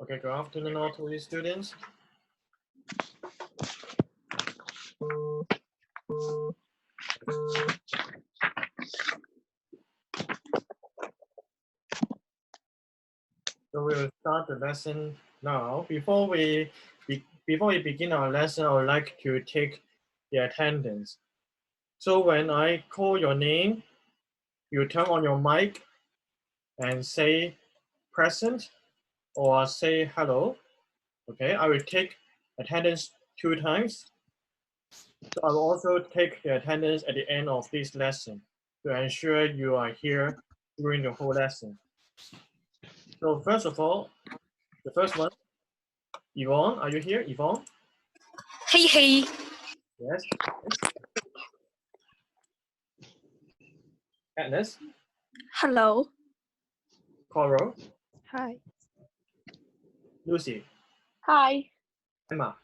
Okay, good afternoon all to the students. So we will start the lesson now. Before we begin our lesson, I would like to take the attendance. So when I call your name, you turn on your mic and say present or say hello. Okay, I will take attendance 2 times. So I will also take the attendance at the end of this lesson to ensure you are here during the whole lesson. So first of all, the first one, Yvonne, are you here, Yvonne? Hey, hey. Yes. Agnes, Hello. Coral, Hi. Lucy, Hi. Emma,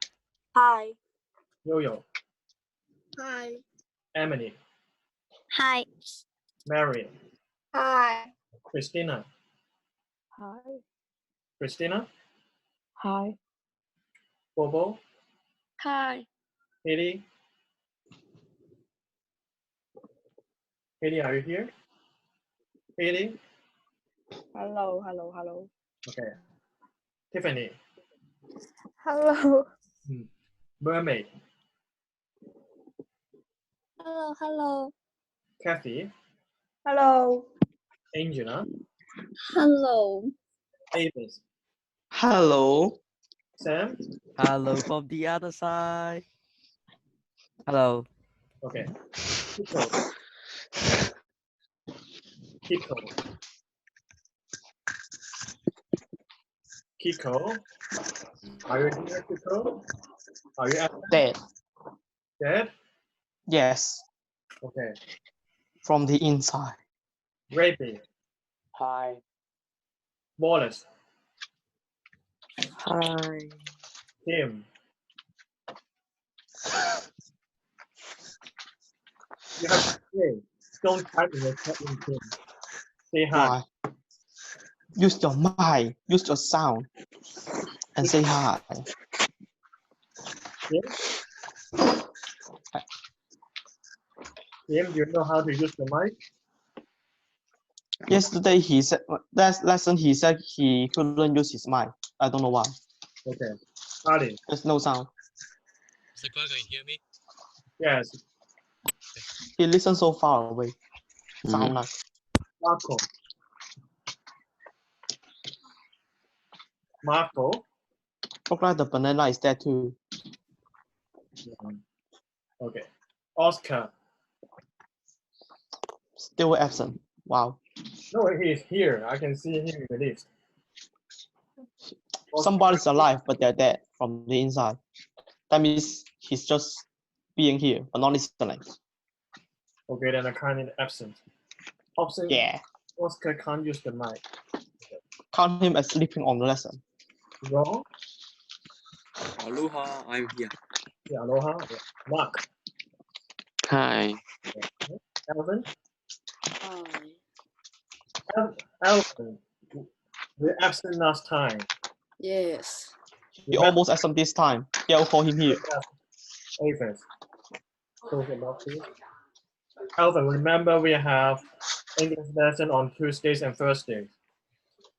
Hi. Yo-Yo, Hi. Emily, Hi. Marion, Hi. Christina, Hi. Christina, Hi. Bobo, Hi. Haley, Haley, are you here? Haley, Hello, hello, hello. okay. Tiffany, Hello. Mermaid, Hello, hello. Kathy, Hello. Angela, Hello. Avis, Hello. Sam, Hello from the other side. Hello. okay. Kiko, Kiko, Kiko, are you here, Kiko? Are you Dead. dead? Yes. Okay. From the inside. Rapey, Hi. Wallace, Hi. Tim, you have to say, don't type in the chat room, Tim. Say hi. Why? Use your mind. Use your sound. And say hi. Tim, do you know how to use the mic? Yesterday he said that lesson he said he couldn't use his mic. I don't know why. Okay. Hardy, There's no sound. Mr. Clark, can you hear me? yes. He listens so far away. Sound like. Marco. Marco. Look like the banana is there too. Okay. Oscar. Still absent. Wow. No, he is here. I can see him in the list. Somebody's alive, but they're dead from the inside. That means he's just being here, but not listening. Okay, then I can't absent. Option. Yeah. Oscar can't use the mic. Count him as sleeping on the lesson. Wrong. Aloha, I'm here. Yeah, aloha. Yeah. Mark. Hi. Okay. Alvin. Hi. Alvin. We absent last time. Yes. He almost absent this time. Yeah, I'll call him here. Avis. Close the box, please. Alvin, remember we have English lesson on Tuesdays and Thursdays.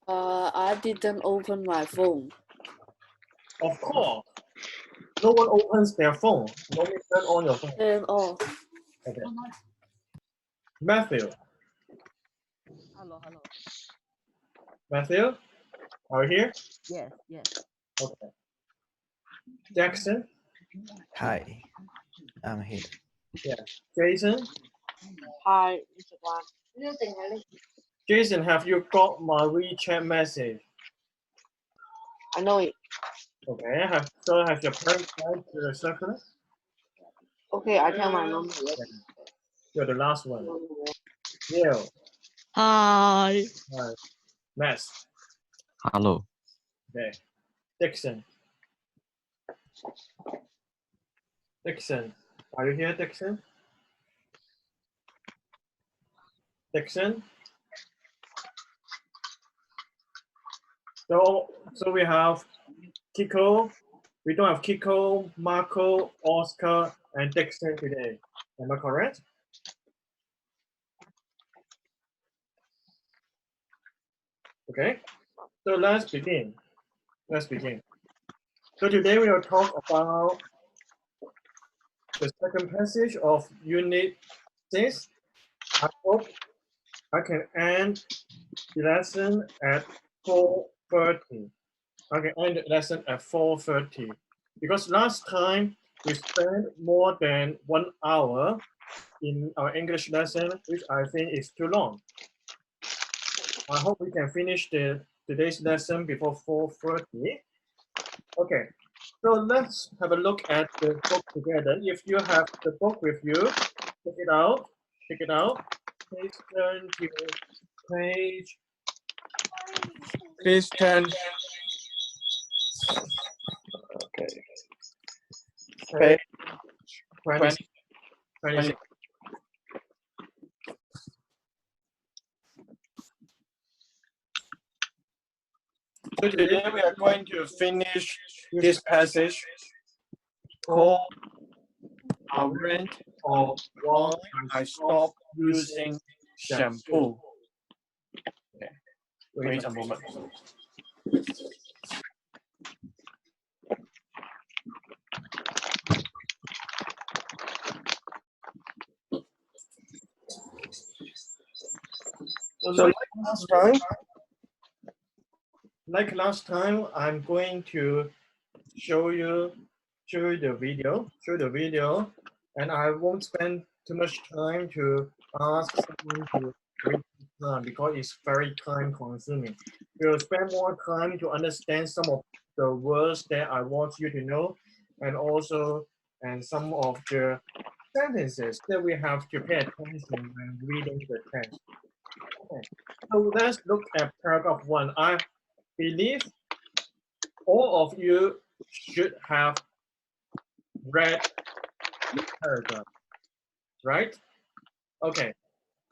I didn't open my phone. Of course. No one opens their phone. You only turn on your phone. Turn off. Okay. Matthew. Hello. Matthew, are you here? Yes. Okay. Jackson. Hi, I'm here. Yeah. Jason. Hi. Jason, have you got my WeChat message? I know it. Okay. Have your parents sent to the circular? Okay, I tell my mom. You're the last one. Neil. Hi. Hi. Max. Hello. Okay. Dixon. Dixon. Are you here, Dixon? Dixon? So we have Kiko. We don't have Kiko, Marco, Oscar, and Dixon today. Am I correct? Okay. So let's begin. Let's begin. So today we will talk about the second passage of Unit 6. I hope I can end the lesson at 4:30. I can end the lesson at 4:30 because last time we spent more than 1 hour in our English lesson, which I think is too long. I hope we can finish today's lesson before 4:30. Okay, so let's have a look at the book together. If you have the book with you, check it out. Check it out. Please turn to page. Please turn. Okay. Page 26. So today we are going to finish this passage called "I went or why I stopped using shampoo." Okay. Wait a moment. So like last time, I'm going to show you the video, and I won't spend too much time to ask someone to read it down because it's very time consuming. We'll spend more time to understand some of the words that I want you to know, and also some of the sentences that we have to pay attention when reading the text. Okay. So let's look at paragraph 1. I believe all of you should have read the paragraph, right? Okay,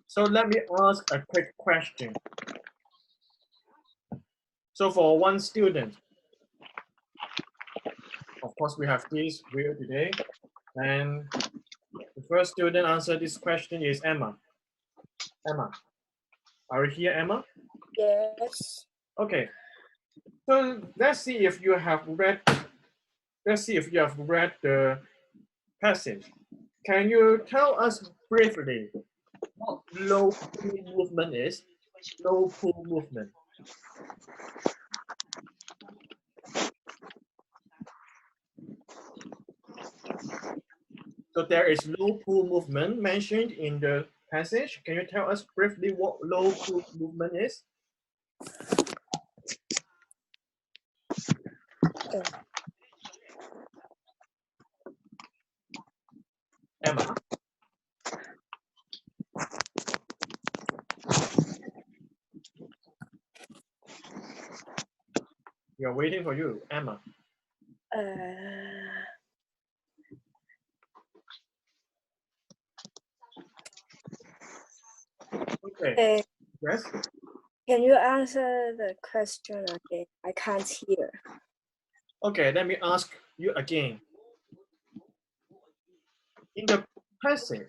so let me ask a quick question. So for one student, of course we have this video today, and the first student answer this question is Emma. Emma, are you here, Emma? Yes. Okay, so let's see if you have read the passage. Can you tell us briefly what low pool movement is? Low pool movement. So there is low pool movement mentioned in the passage. Can you tell us briefly what low pool movement is? Emma. We are waiting for you, Emma. Okay. Yes. Can you answer the question again? I can't hear. Okay, let me ask you again. In the passage,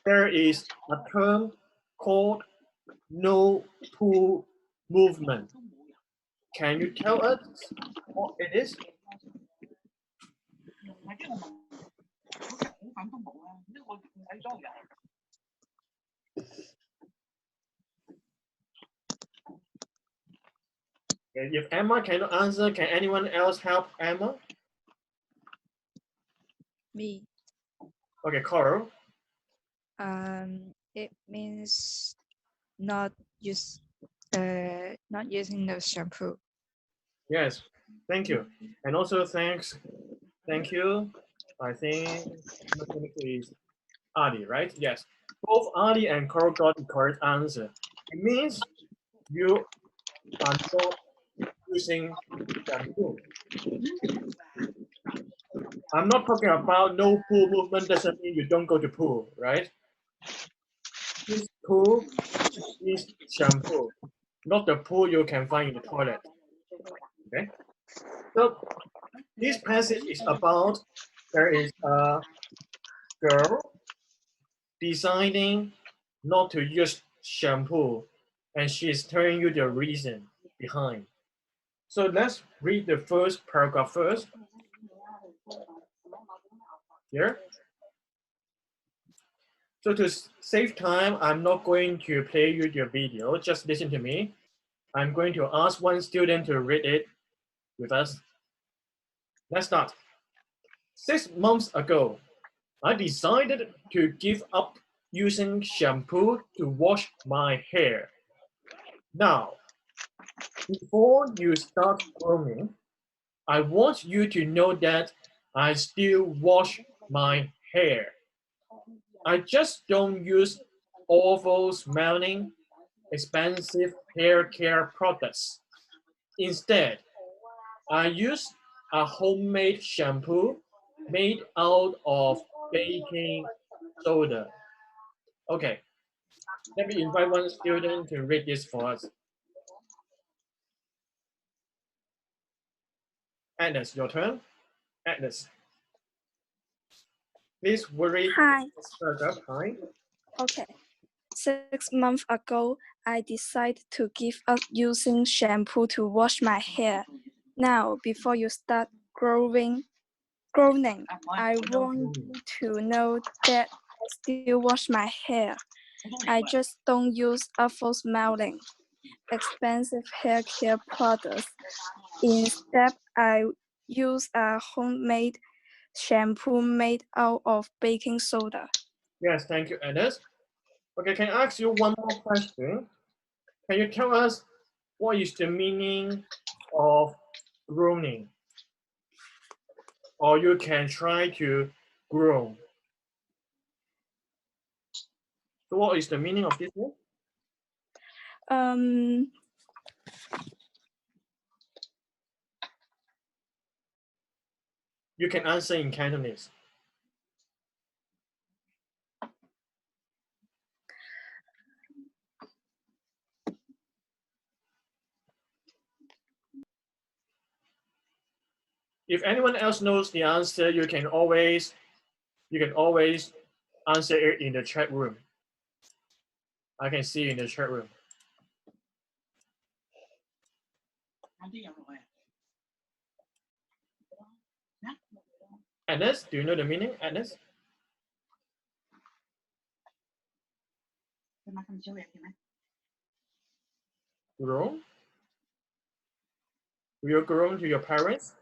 there is a term called no pool movement. Can you tell us what it is? Okay, if Emma cannot answer, can anyone else help Emma? Me. Okay, Carl. It means not using the shampoo. Yes, thank you. And also thank you. I think is Adi, right? Yes. Both Adi and Carl got the correct answer. It means you are not using shampoo. I'm not talking about no pool movement doesn't mean you don't go to pool, right? This pool is shampoo. not the pool you can find in the toilet. Okay. So this passage is about there is a girl deciding not to use shampoo, and she is telling you the reason behind. So let's read the first paragraph first. Here. So to save time, I'm not going to play you the video. Just listen to me. I'm going to ask one student to read it with us. Let's start. 6 months ago, I decided to give up using shampoo to wash my hair. Now, before you start grooming, I want you to know that I still wash my hair. I just don't use awful smelling, expensive hair care products. Instead, I use a homemade shampoo made out of baking soda. Okay, let me invite one student to read this for us. Agnes, your turn. Agnes, please read Hi. this paragraph. Hi. Okay. 6 months ago, I decided to give up using shampoo to wash my hair. Now, before you start grooming, I want you to know that I still wash my hair. I just don't use awful smelling, expensive hair care products. Instead, I use a homemade shampoo made out of baking soda. Yes, thank you, Agnes. Okay, can I ask you one more question? Can you tell us what is the meaning of grooming? Or you can try to groom. So what is the meaning of this word? Um, You can answer in Cantonese. If anyone else knows the answer, you can always answer it in the chat room. I can see you in the chat room. Agnes, do you know the meaning, Agnes? Groom? Will you groom to your parents?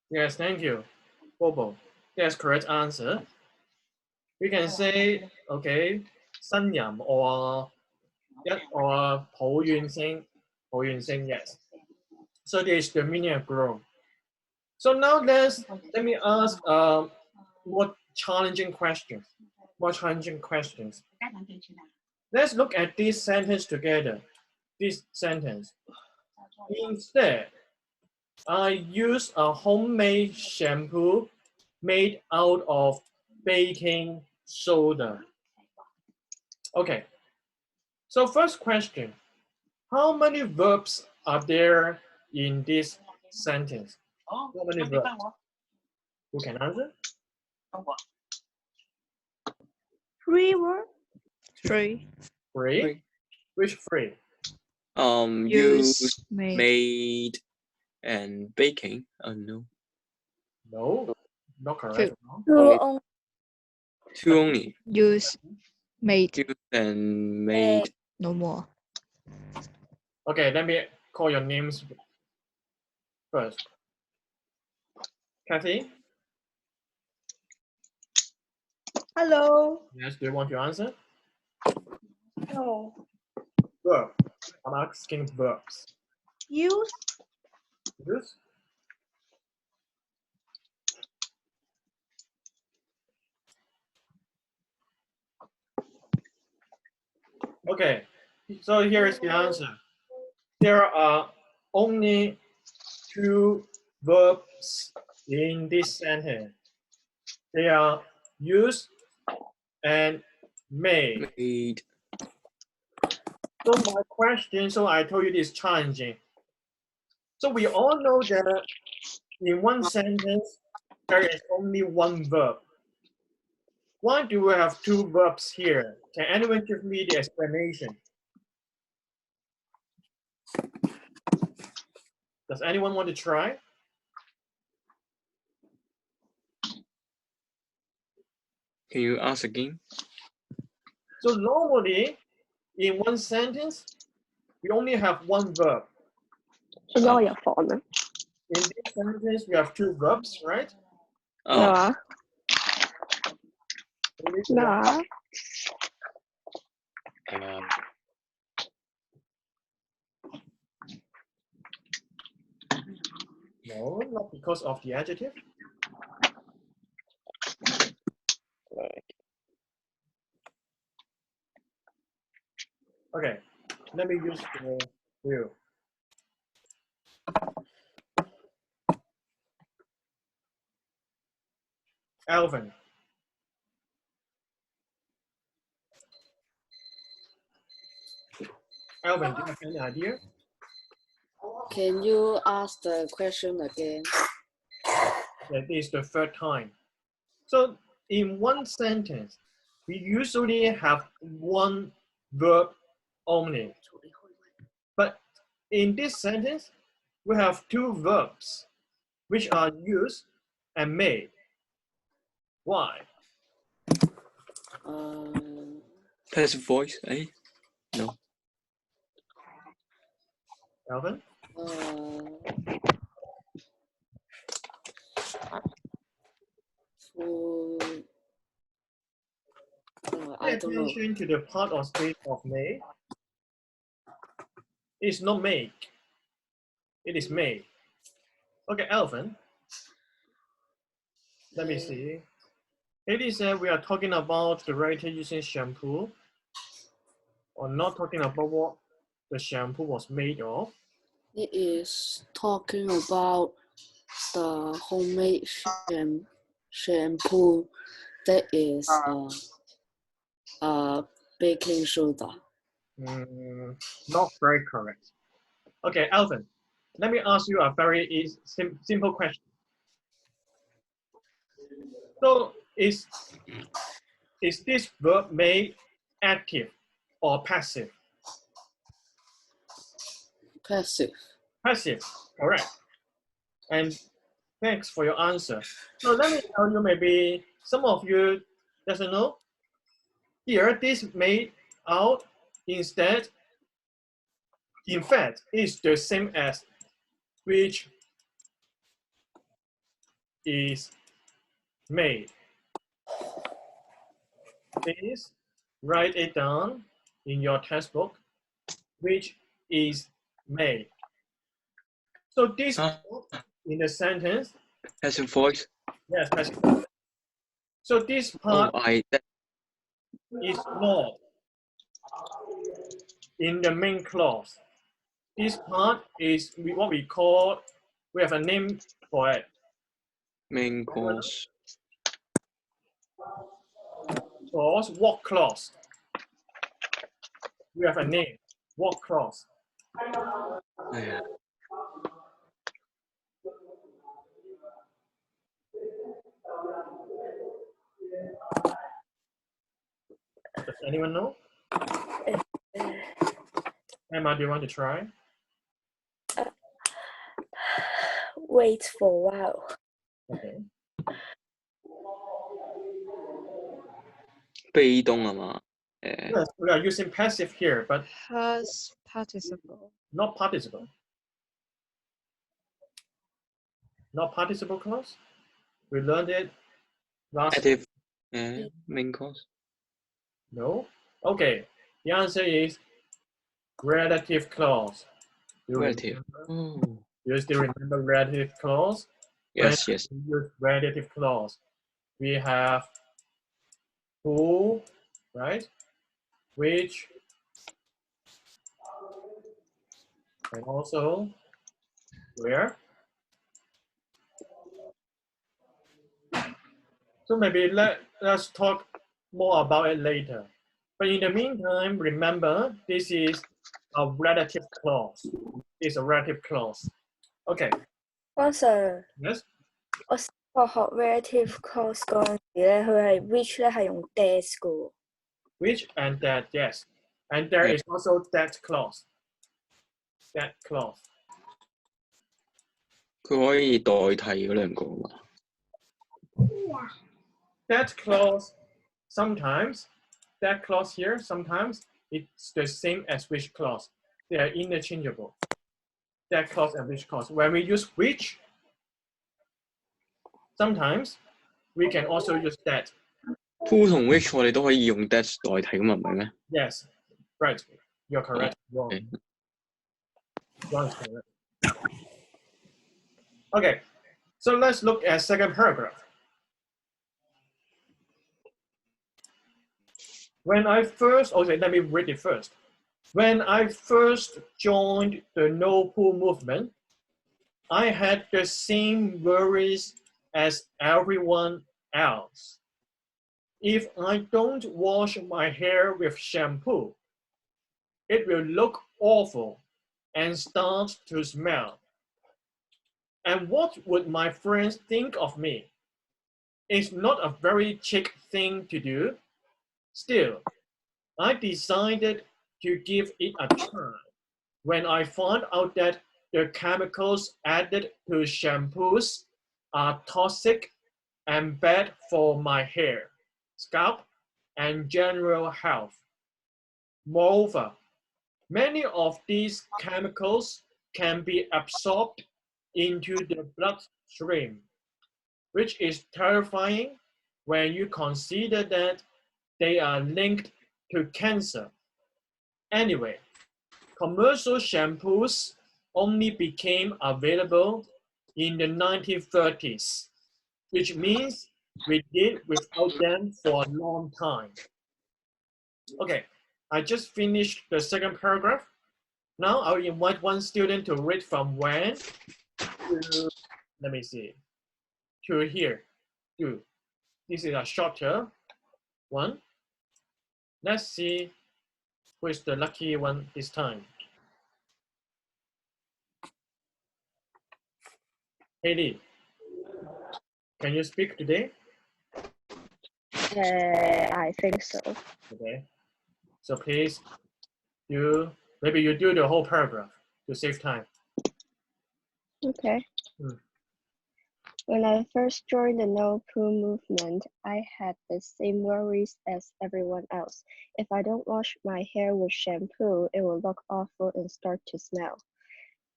Yes, thank you. Bobo. Yes, correct answer. We can say, okay, 呻吟 or抱怨聲, yes. So this is the meaning of groom. So now let me ask more challenging questions. Let's look at this sentence together. This sentence. Instead, I use a homemade shampoo made out of baking soda. Okay. So first question, how many verbs are there in this sentence? How many verbs? Who can answer? 3 words. 3. Three? Which three? Use, Made. made, and baking. Oh no, No, not correct. No. 2 Only- only. 2 only. Use. Made. Use and made. No more. Okay, let me call your names first. Kathy? Hello. Yes, do you want to answer? No. Verb. I'm asking verbs. Use. Use. Okay, so here is the answer. There are only 2 verbs in this sentence. They are use and made. Made. So my question, so I told you this is challenging. So we all know that in one sentence, there is only one verb. Why do we have two verbs here? Can anyone give me the explanation? Does anyone want to try? Can you ask again? So normally, in one sentence, we only have one verb. 做咩我入房啊？ In this sentence, we have two verbs, right? 咩 Oh, 話？ In this 咩 one, 話？ no, not because of the adjective. Okay, let me use the wheel. Alvin. Alvin, do you have any idea? Can you ask the question again? That is the third time. So in one sentence, we usually have one verb only. But in this sentence, we have two verbs which are used and made. Why? passive voice, eh? No. Alvin? I Pay don't know. attention to the part or state of made. It's not make. It is made. Okay, Alvin. Let me see. It is we are talking about the writer using shampoo, or not talking about what the shampoo was made of. It is talking about the homemade shampoo that is baking soda. Not very correct. Okay, Alvin, let me ask you a very simple question. So is this verb made active or passive? Passive. Passive, correct. And thanks for your answer. So let me tell you, maybe some of you doesn't know. Here, this made out instead, in fact, is the same as which is made. Please write it down in your textbook, which is made. So this in the sentence, Passive voice. yes, passive voice. So this part is not in the main clause. This part is what we call, we have a name for it. Main course. Clause, what clause? We have a name, what clause? Yeah. Does anyone know? Emma, do you want to try? Wait for a while. Okay. 被動啊嘛？ Yes, we are using passive here, but Past participle. not participle. Not participle clause. We learned it last. Active. Main course. No. Okay. The answer is relative clause. Do you Relative. remember? Do you still remember relative clause? Yes, When yes. we use relative clause, we have who, right? Which, and also where. So maybe let's talk more about it later. But in the meantime, remember, this is a relative clause. It's a relative clause. Okay. 阿 Sir， Yes. 我學 relative clause 嗰陣時咧，佢係 which 咧係用 that 嘅喎。Which and that, yes. And there is also that clause. That clause. 佢可以代替嗰兩個嘛？ That clause, sometimes, that clause here, sometimes it's the same as which clause. They are interchangeable. That clause and which clause. When we use which, sometimes we can also use that. who 同 which 我哋都可以用 that 代替咁，唔係咩？ Yes, right. You're correct. Wrong. Okay. Wrong is correct. Okay, so let's look at second paragraph. When I first, okay, let me read it first. When I first joined the no pool movement, I had the same worries as everyone else. If I don't wash my hair with shampoo, it will look awful and start to smell. And what would my friends think of me? It's not a very chic thing to do. Still, I decided to give it a try when I found out that the chemicals added to shampoos are toxic and bad for my hair, scalp, and general health. Moreover, many of these chemicals can be absorbed into the bloodstream, which is terrifying when you consider that they are linked to cancer. Anyway, commercial shampoos only became available in the 1930s, which means we did without them for a long time. Okay, I just finished the second paragraph. Now I'll invite one student to read from when to, let me see, to here. Two. This is a shorter one. Let's see who is the lucky one this time. Haley, can you speak today? I think so. Okay. So please, maybe you do the whole paragraph to save time. Okay. When I first joined the no poo movement, I had the same worries as everyone else. If I don't wash my hair with shampoo, it will look awful and start to smell.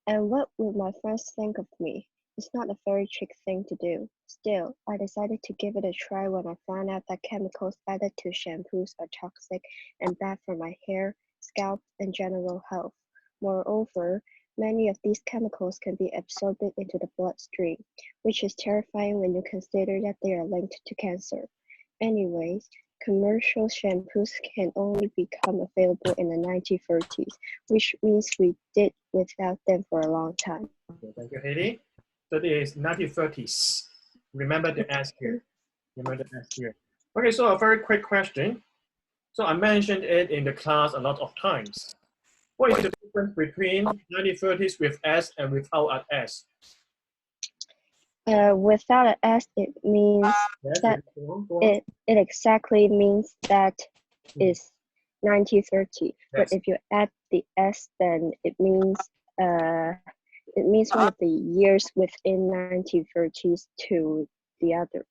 And what would my friends think of me? It's not a very chic thing to do. Still, I decided to give it a try when I found out that chemicals added to shampoos are toxic and bad for my hair, scalp, and general health. Moreover, many of these chemicals can be absorbed into the bloodstream, which is terrifying when you consider that they are linked to cancer. Anyways, commercial shampoos can only become available in the 1930s, which means we did without them for a long time. Okay, thank you, Haley. So this is 1930s. Remember the S here. Remember the S here. Okay, so a very quick question. So I mentioned it in the class a lot of times. What is the difference between 1930s with S and without an S? Without an S, it means Yes, that go on. it exactly means that is 1930. But Yes. if you add the S, then it means one of the years within 1930s to the other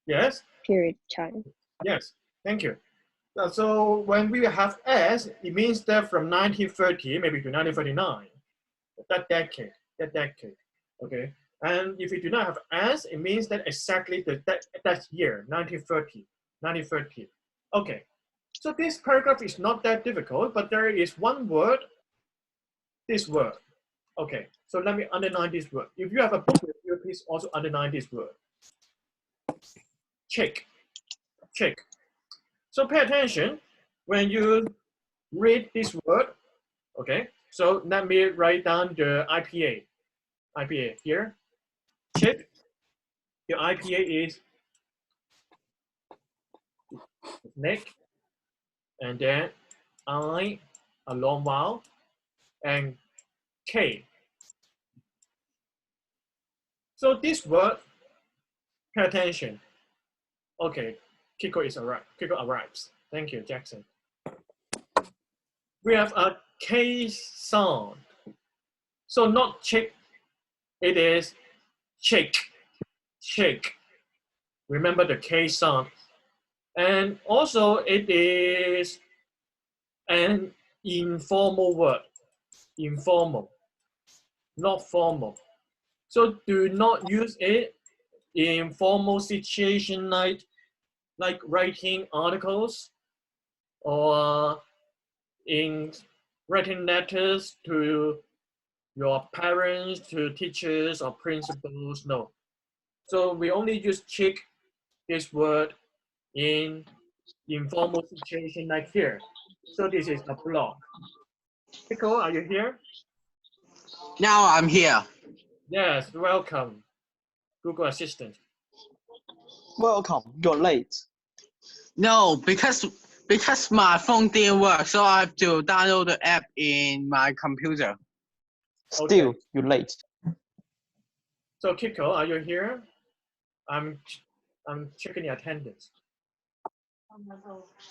Yes. period of time. Yes. Thank you. So when we have S, it means that from 1930 maybe to 1939, that decade. Okay. And if you do not have S, it means that exactly that year, 1930. Okay. So this paragraph is not that difficult, but there is one word, this word. Okay, so let me underline this word. If you have a book with you, please also underline this word. Check. So pay attention when you read this word. Okay, so let me write down the IPA. IPA here. Check. Your IPA is Nick, and then I, a long vowel, and K. So this word, pay attention. Okay, Kiko arrives. Thank you, Jackson. We have a K sound. So not chick, it is shake, shake. Remember the K sound. And also it is an informal word, informal, not formal. So do not use it in formal situation like writing articles or in writing letters to your parents, to teachers or principals. No. So we only use chick, this word, in informal situation like here. So this is a block. Pico, are you here? Now I'm here. Yes, welcome, Google Assistant. Welcome, you're late. No, because my phone didn't work, so I have to download the app in my computer. Still, Okay. you're late. So Kiko, are you here? I'm checking your attendance.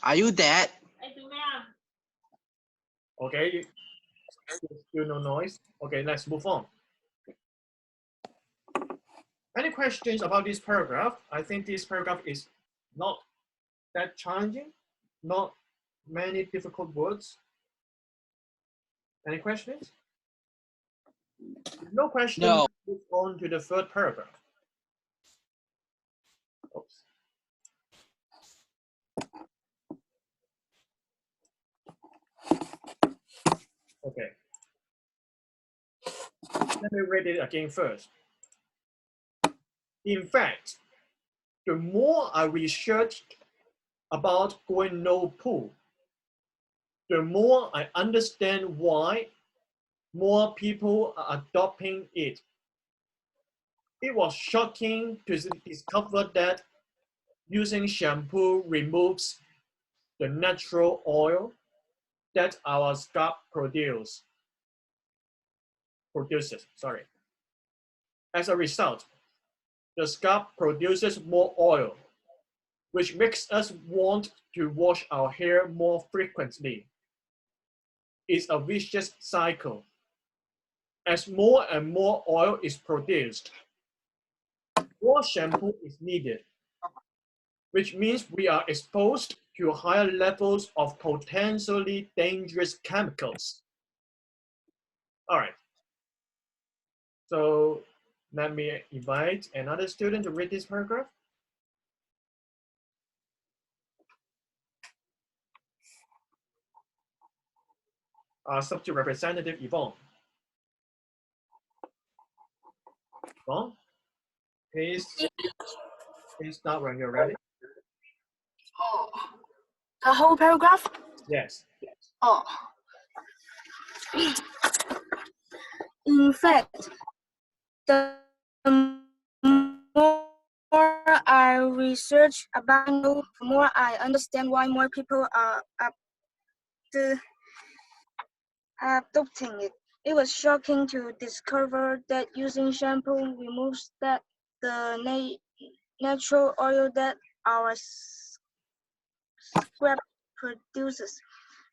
Are you dead? Okay, still no noise. Okay, let's move on. Any questions about this paragraph? I think this paragraph is not that challenging, not many difficult words. Any questions? If no questions, No. move on to the third paragraph. Oops. Okay. Let me read it again first. In fact, the more I researched about going no pool, the more I understand why more people are adopting it. It was shocking to discover that using shampoo removes the natural oil that our scalp produces. As a result, the scalp produces more oil, which makes us want to wash our hair more frequently. It's a vicious cycle. As more and more oil is produced, more shampoo is needed, which means we are exposed to higher levels of potentially dangerous chemicals. All right. So let me invite another student to read this paragraph. Subject representative Yvonne. Yvonne, please start when you're ready. Oh, the whole paragraph? Yes. Oh. In fact, the more I research about it, the more I understand why more people are adopting it. It was shocking to discover that using shampoo removes the natural oil that our scalp produces.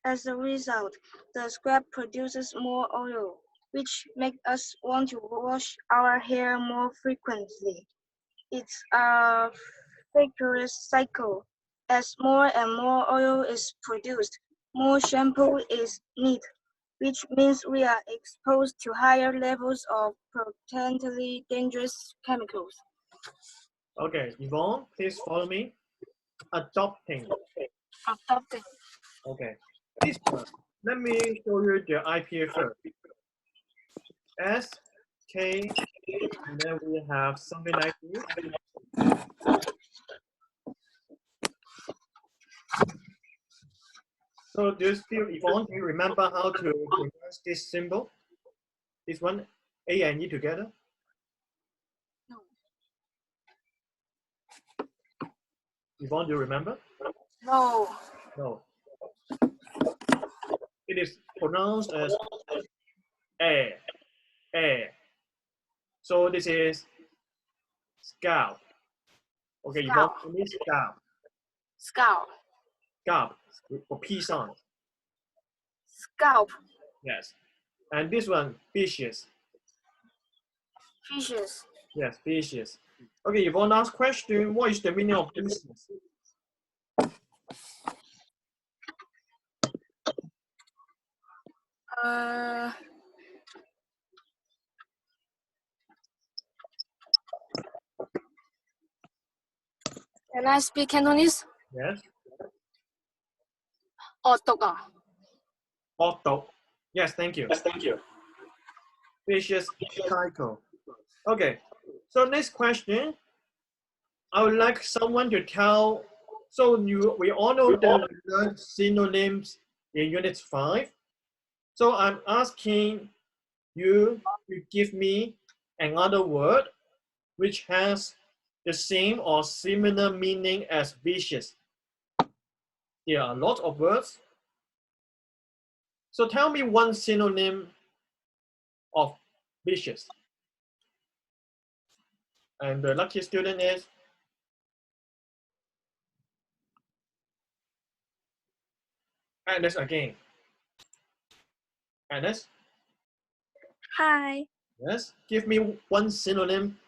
As a result, the scalp produces more oil, which makes us want to wash our hair more frequently. It's a vicious cycle. As more and more oil is produced, more shampoo is needed, which means we are exposed to higher levels of potentially dangerous chemicals. Okay, Yvonne, please follow me. Adopting. Adopting. Okay. This one, let me show you the IPA first. S, K, and then we have something like this. So do you still, Yvonne, do you remember how to pronounce this symbol? This one, A and E together? No. Yvonne, do you remember? No. No. It is pronounced as a. So this is scalp. Okay, you want to miss scalp. Scalp. Scalp for P sound. Scalp. Yes. And this one, fishes. Fishes. Yes, fishes. Okay, Yvonne last question. What is the meaning of business? Can I speak Cantonese? Yes. Hot dog à? Hot dog. Yes, thank you. Yes, thank you. Vicious cycle. Okay, so next question. I would like someone to tell. So we all know that we learned synonyms in Unit 5. So I'm asking you to give me another word which has the same or similar meaning as vicious. There are a lot of words. So tell me one synonym of vicious. And the lucky student is Agnes again. Agnes? Hi. Yes. Give me one synonym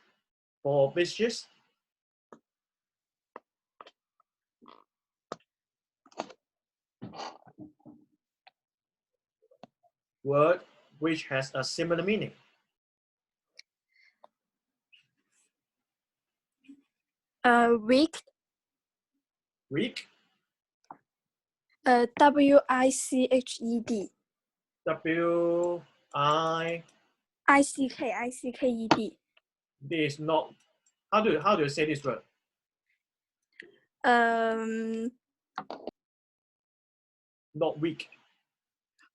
for vicious. Word which has a similar meaning. Weak. Weak. WICHED. ICKED. This is not. How do you say this word? Not weak.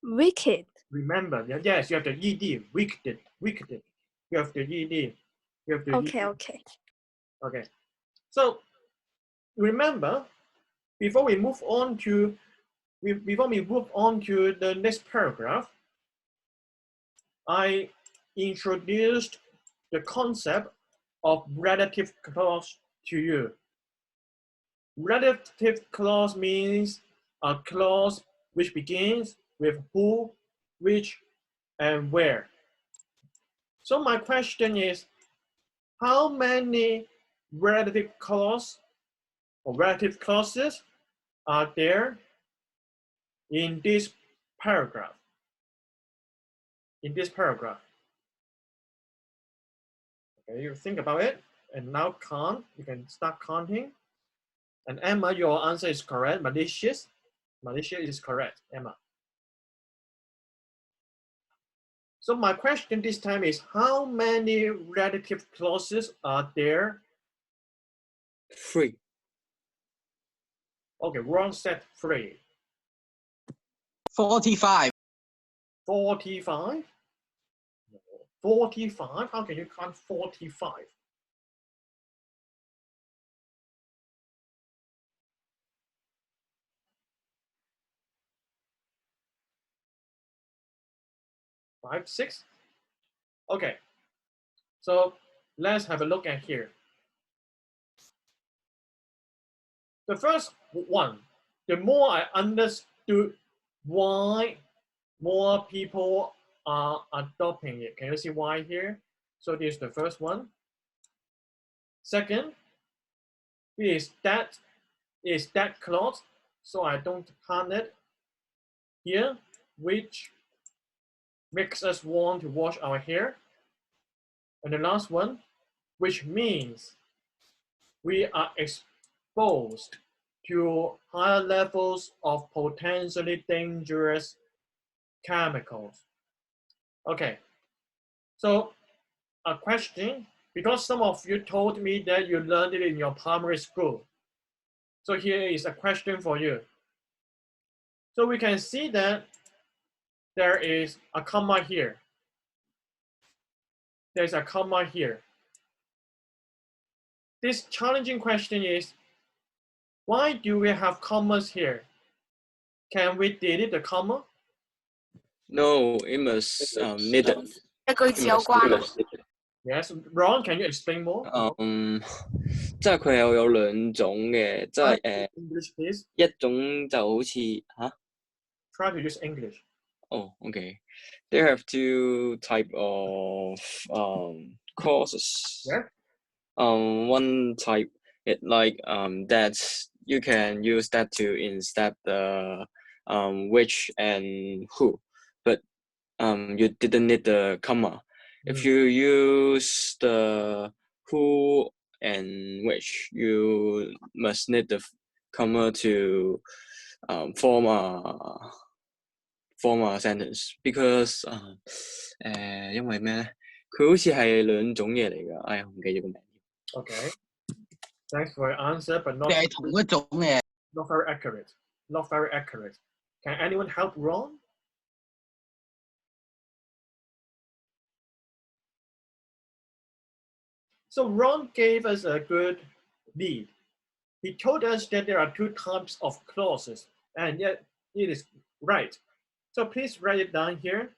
Wicked. Remember, yes, you have the ed. Wicked. You have the ed. You have the Okay, ED. okay. Okay. So remember, before we move on to the next paragraph, I introduced the concept of relative clause to you. Relative clause means a clause which begins with who, which, and where. So my question is, how many relative clause or relative clauses are there in this paragraph? Okay, you think about it, and now count. You can start counting. And Emma, your answer is correct. Malicious is correct, Emma. So my question this time is, how many relative clauses are there? 3. Okay, wrong set 3. 45. 45? 45? How can you count 45? Five, 6? Okay, so let's have a look at here. The first one, the more I understood why more people are adopting it. Can you see why here? So this is the first one. Second, is that clause, so I don't count it here, which makes us want to wash our hair. And the last one, which means we are exposed to higher levels of potentially dangerous chemicals. Okay, so a question, because some of you told me that you learned it in your primary school. So here is a question for you. So we can see that there is a comma here. There's a comma here. This challenging question is, Why do we have commas here? Can we delete the comma? No, it must needed. 一句字有關。 Yes, Ron, can you explain more? 即係佢有兩種嘅，即係 English, please. 一種就好似吓。Try to use English. Oh, okay. They have two type of courses. Yeah. One type it like that you can use that to instead the which and who, but you didn't need the comma. If you use the who and which, you must need the comma to form a sentence because 因為咩咧？佢好似係兩種嘢嚟㗎，哎呀唔記得個名。Okay. Thanks for your answer, but not 係同一種嘅。not very accurate. Not very accurate. Can anyone help Ron? So Ron gave us a good lead. He told us that there are two types of clauses, and yet it is right. So please write it down here.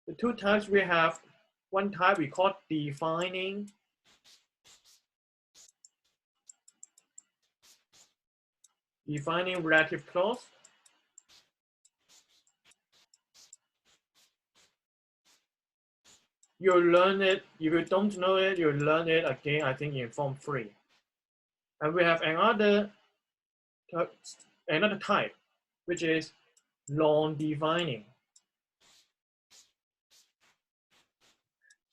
The two types we have, one type we call defining relative clause. You'll learn it. If you don't know it, you'll learn it again, I think, in Form 3. And we have another type, which is non-defining.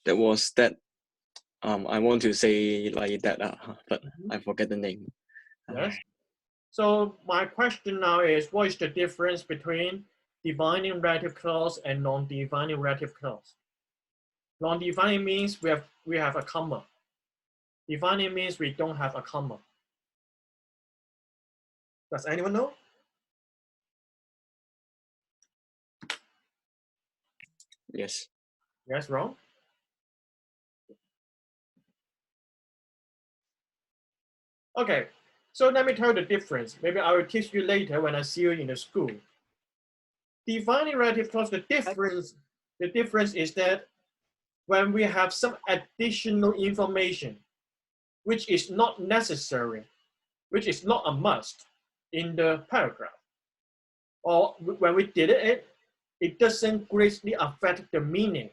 That was that. I want to say like that, but I forget the name. Yes. So my question now is, what is the difference between defining relative clause and non-defining relative clause? Non-defining means we have a comma. Defining means we don't have a comma. Does anyone know? Yes. Yes, wrong. Okay, so let me tell you the difference. Maybe I will teach you later when I see you in the school. Defining relative clause, the difference is that when we have some additional information, which is not necessary, which is not a must in the paragraph, or when we delete it, it doesn't greatly affect the meaning.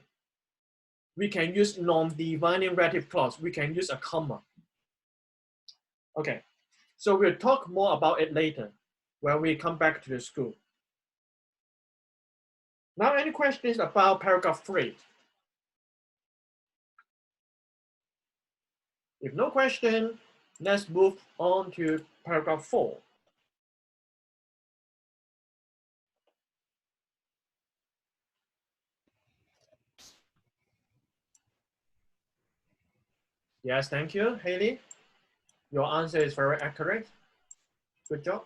We can use non-defining relative clause. We can use a comma. Okay, so we'll talk more about it later when we come back to the school. Now, any questions about paragraph 3? If no question, let's move on to paragraph 4. Yes, thank you, Haley. Your answer is very accurate. Good job.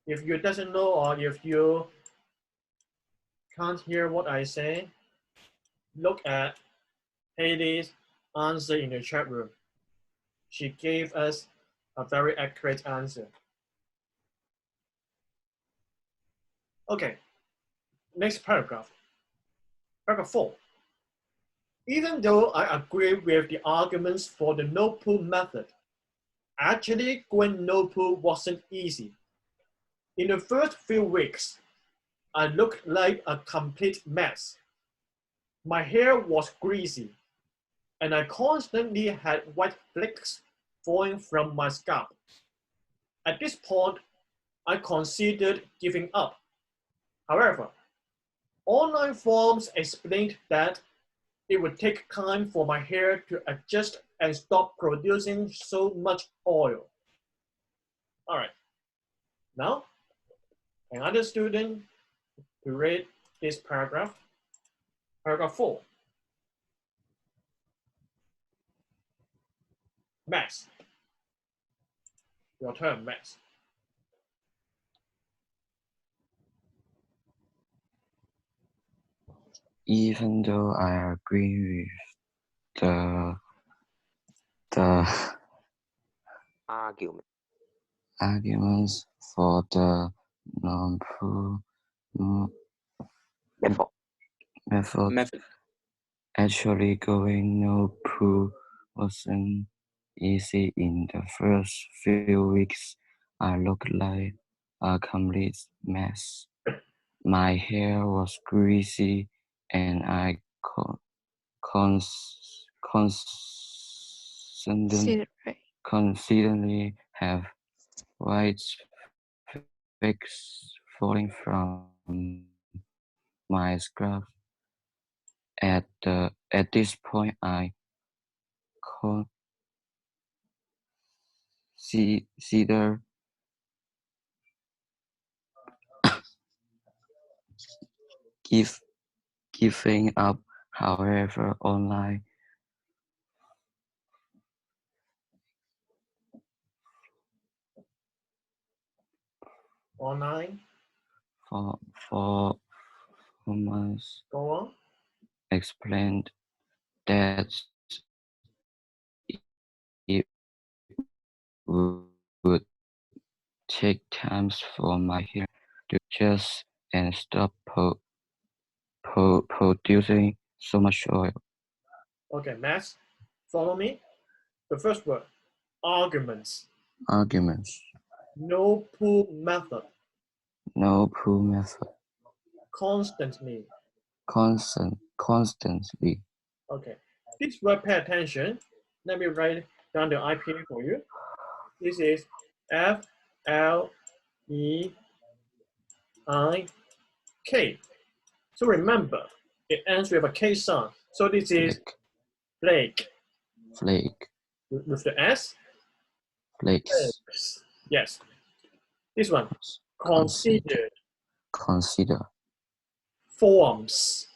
If you doesn't know or if you can't hear what I say, look at Haley's answer in the chat room. She gave us a very accurate answer. Okay, next paragraph. Paragraph 4. Even though I agree with the arguments for the no-pull method, actually going no-pull wasn't easy. In the first few weeks, I looked like a complete mess. My hair was greasy, and I constantly had white flakes falling from my scalp. At this point, I considered giving up. However, online forums explained that it would take time for my hair to adjust and stop producing so much oil. All right, now another student to read this paragraph. Paragraph 4. Max. Your turn, Max. Even though I agree with the argument. arguments for the non-proof method. Method. Actually, going no proof wasn't easy in the first few weeks. I looked like a complete mess. My hair was greasy, and I constantly have white flakes falling from my scalp. At this point, I consider give, giving up. However, online Online. for months Go on. explained that it would take time for my hair to adjust and stop producing so much oil. Okay, Max, follow me. The first word, arguments. Arguments. No pull method. No proof method. Constantly. Constantly. Okay. This word, pay attention. Let me write down the IPA for you. This is F-L-E-I-K. So remember, it ends with a K sound. So this is flake. Flake. With the S? Flakes. Flakes. Yes. This one, considered. Consider. Forms.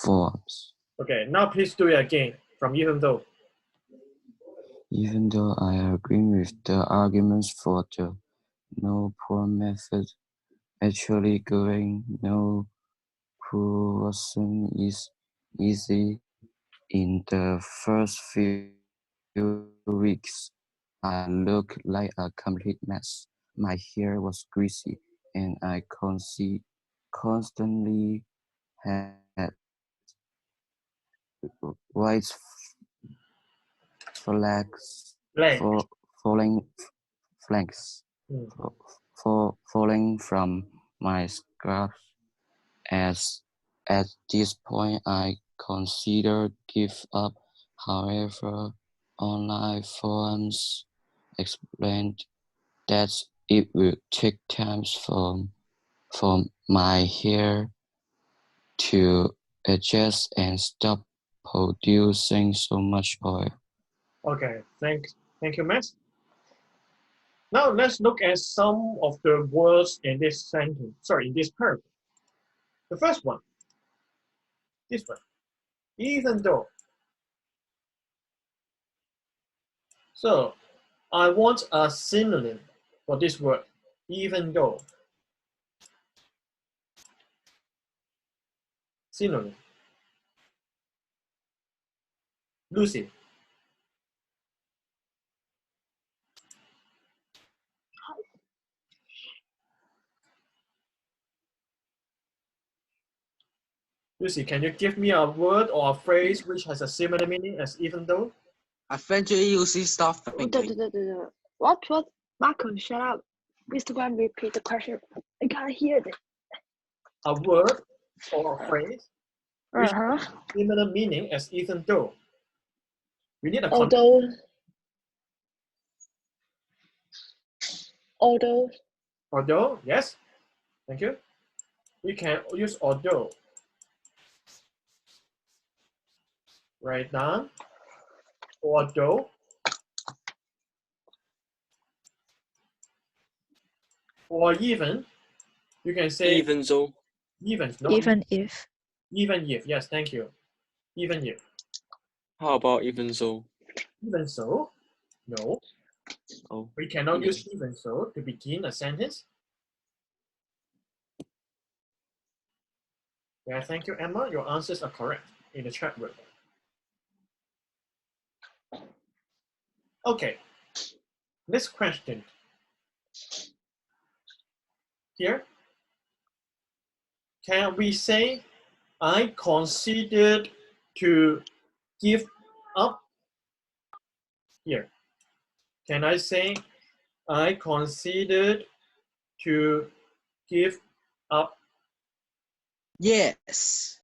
Forms. Okay, now please do it again from even though. Even though I agree with the arguments for the no poor method, actually going no poor wasn't easy in the first few weeks. I looked like a complete mess. My hair was greasy, and I constantly had white Flake. falling flanks Mm. falling from my scalp. At this point, I considered give up. However, online forums explained that it will take time for my hair to adjust and stop producing so much oil. Okay, thank you, Max. Now let's look at some of the words in this sentence. Sorry, in this paragraph. The first one, this one, even though. So I want a synonym for this word, even though. Synonym. Lucy. Lucy, can you give me a word or a phrase which has a similar meaning as even though? Eventually, you see stop thinking. What? Marco, shut up. Mr. Graham, repeat the question. I can't hear it. A word or a phrase which has a similar meaning as even though. We need a context. Although, yes. Thank you. We can use although. Write down. Although. Or even. You can say Even so. even. No, Even if. even if. Yes, thank you. Even if. How about even so? Even so. No. Oh, We cannot yeah. use even so to begin a sentence. Yeah, thank you, Emma. Your answers are correct in the chat room. Okay. Next question. here? Can we say, I considered to give up? Here. Can I say, I considered to give up? Yes.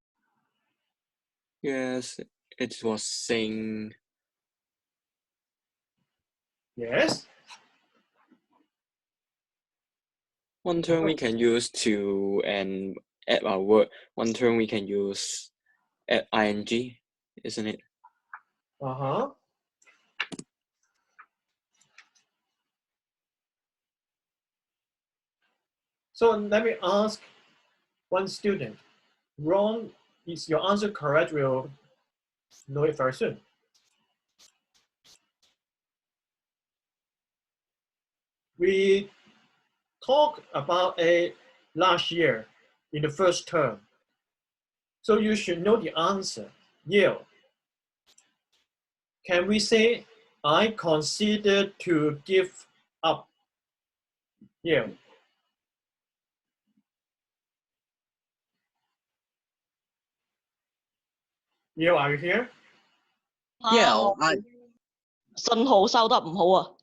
Yes, it was saying. Yes. One term we can use to and add our word. One term we can use add ing, isn't it? Uh-huh. So let me ask one student. Ron, is your answer correct? We'll know it very soon. We talked about it last year in the first term. So you should know the answer. Yale. Can we say, I consider to give up? Yale. Yale, are you here? Yeah. I, 信號收得唔好啊。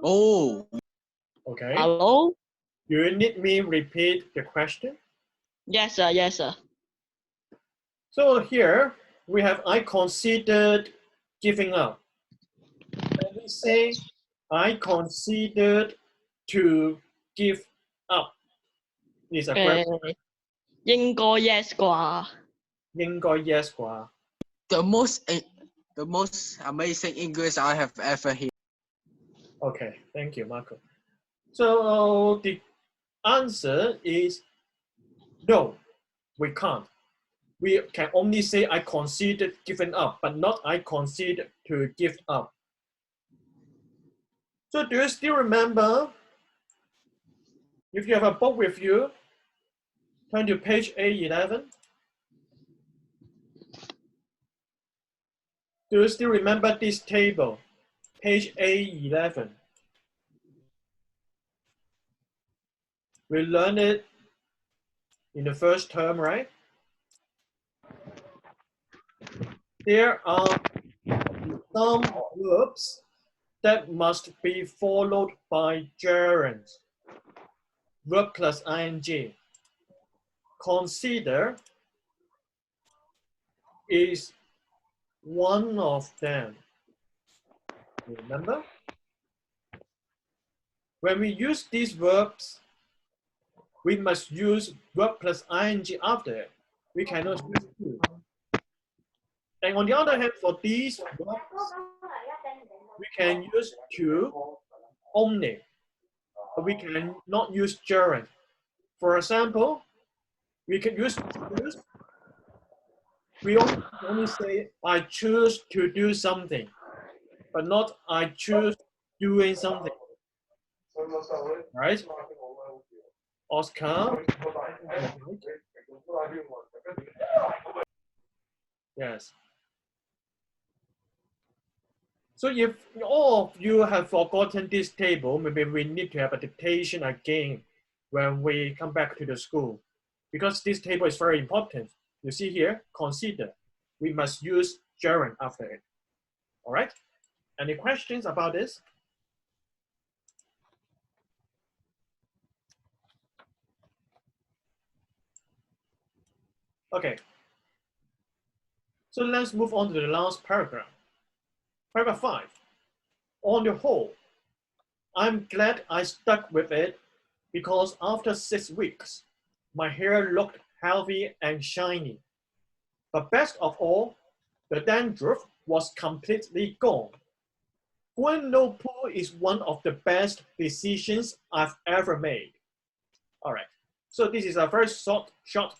oh. Okay. Hello? Do you need me repeat the question? Yes, sir. Yes, sir. So here we have, I considered giving up. Can we say, I considered to give up? Is a correct? 應該 yes 啩。應該 yes 啩。 The most amazing English I have ever heard. Okay, thank you, Marco. So the answer is no, we can't. We can only say I considered giving up, but not I considered to give up. So do you still remember? If you have a book with you, turn to page A11. Do you still remember this table? Page A11. We learned it in the first term, right? There are some verbs that must be followed by gerunds. Verb plus ing. Consider is one of them. Remember? When we use these verbs, we must use verb plus ing after it. We cannot use to. And on the other hand, for these verbs, we can use to only, but we cannot use gerund. For example, we can use choose. We only say, I choose to do something, but not I choose doing something. Right? Oscar? Yes. So if all of you have forgotten this table, maybe we need to have a dictation again when we come back to the school. Because this table is very important. You see here, consider. We must use gerund after it. All right? Any questions about this? Okay. So let's move on to the last paragraph. Paragraph 5. On the whole, I'm glad I stuck with it because after 6 weeks, my hair looked healthy and shiny. But best of all, the dandruff was completely gone. Going no pool is one of the best decisions I've ever made. All right, so this is a very short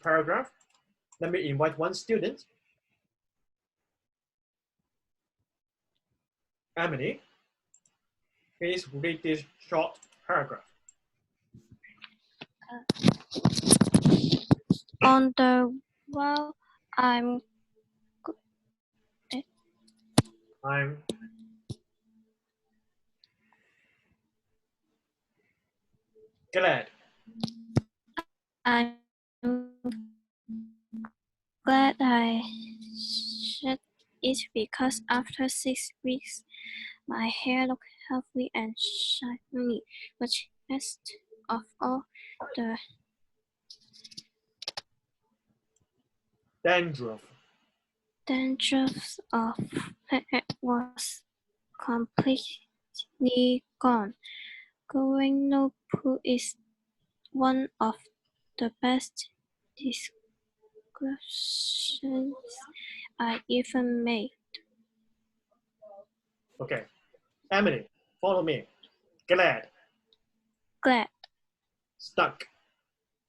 paragraph. Let me invite one student. Emily, please read this short paragraph. On the well, I'm Glad. I'm glad I shed it because after 6 weeks, my hair looked healthy and shiny, but best of all, the Dandruff. dandruff of hair was completely gone. Growing no poo is one of the best descriptions I ever made. Okay. Emily, follow me. Glad. Glad, Stuck.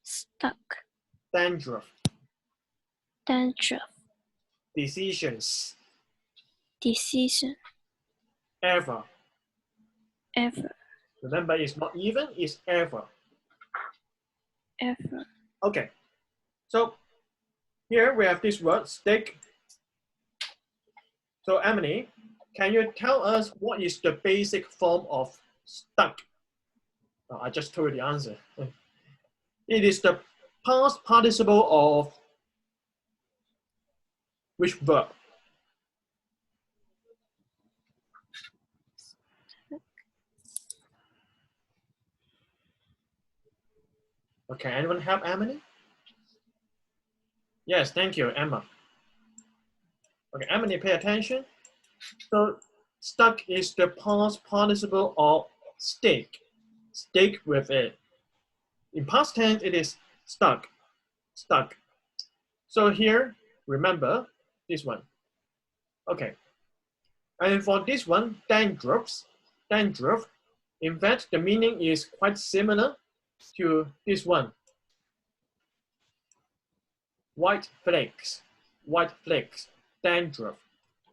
stuck, Dandruff. dandruff, Decisions. decision, Ever. ever, Remember, it's not even, it's ever. ever. Okay. So here we have this word, stick. So Emily, can you tell us what is the basic form of stuck? Oh, I just told you the answer. It is the past participle of which verb? Okay, anyone help Emily? Yes, thank you, Emma. Okay, Emily, pay attention. So stuck is the past participle of stick. Stick with it. In past tense, it is stuck. Stuck. So here, remember this one. Okay. And for this one, dandruff. In fact, the meaning is quite similar to this one. White flakes, dandruff.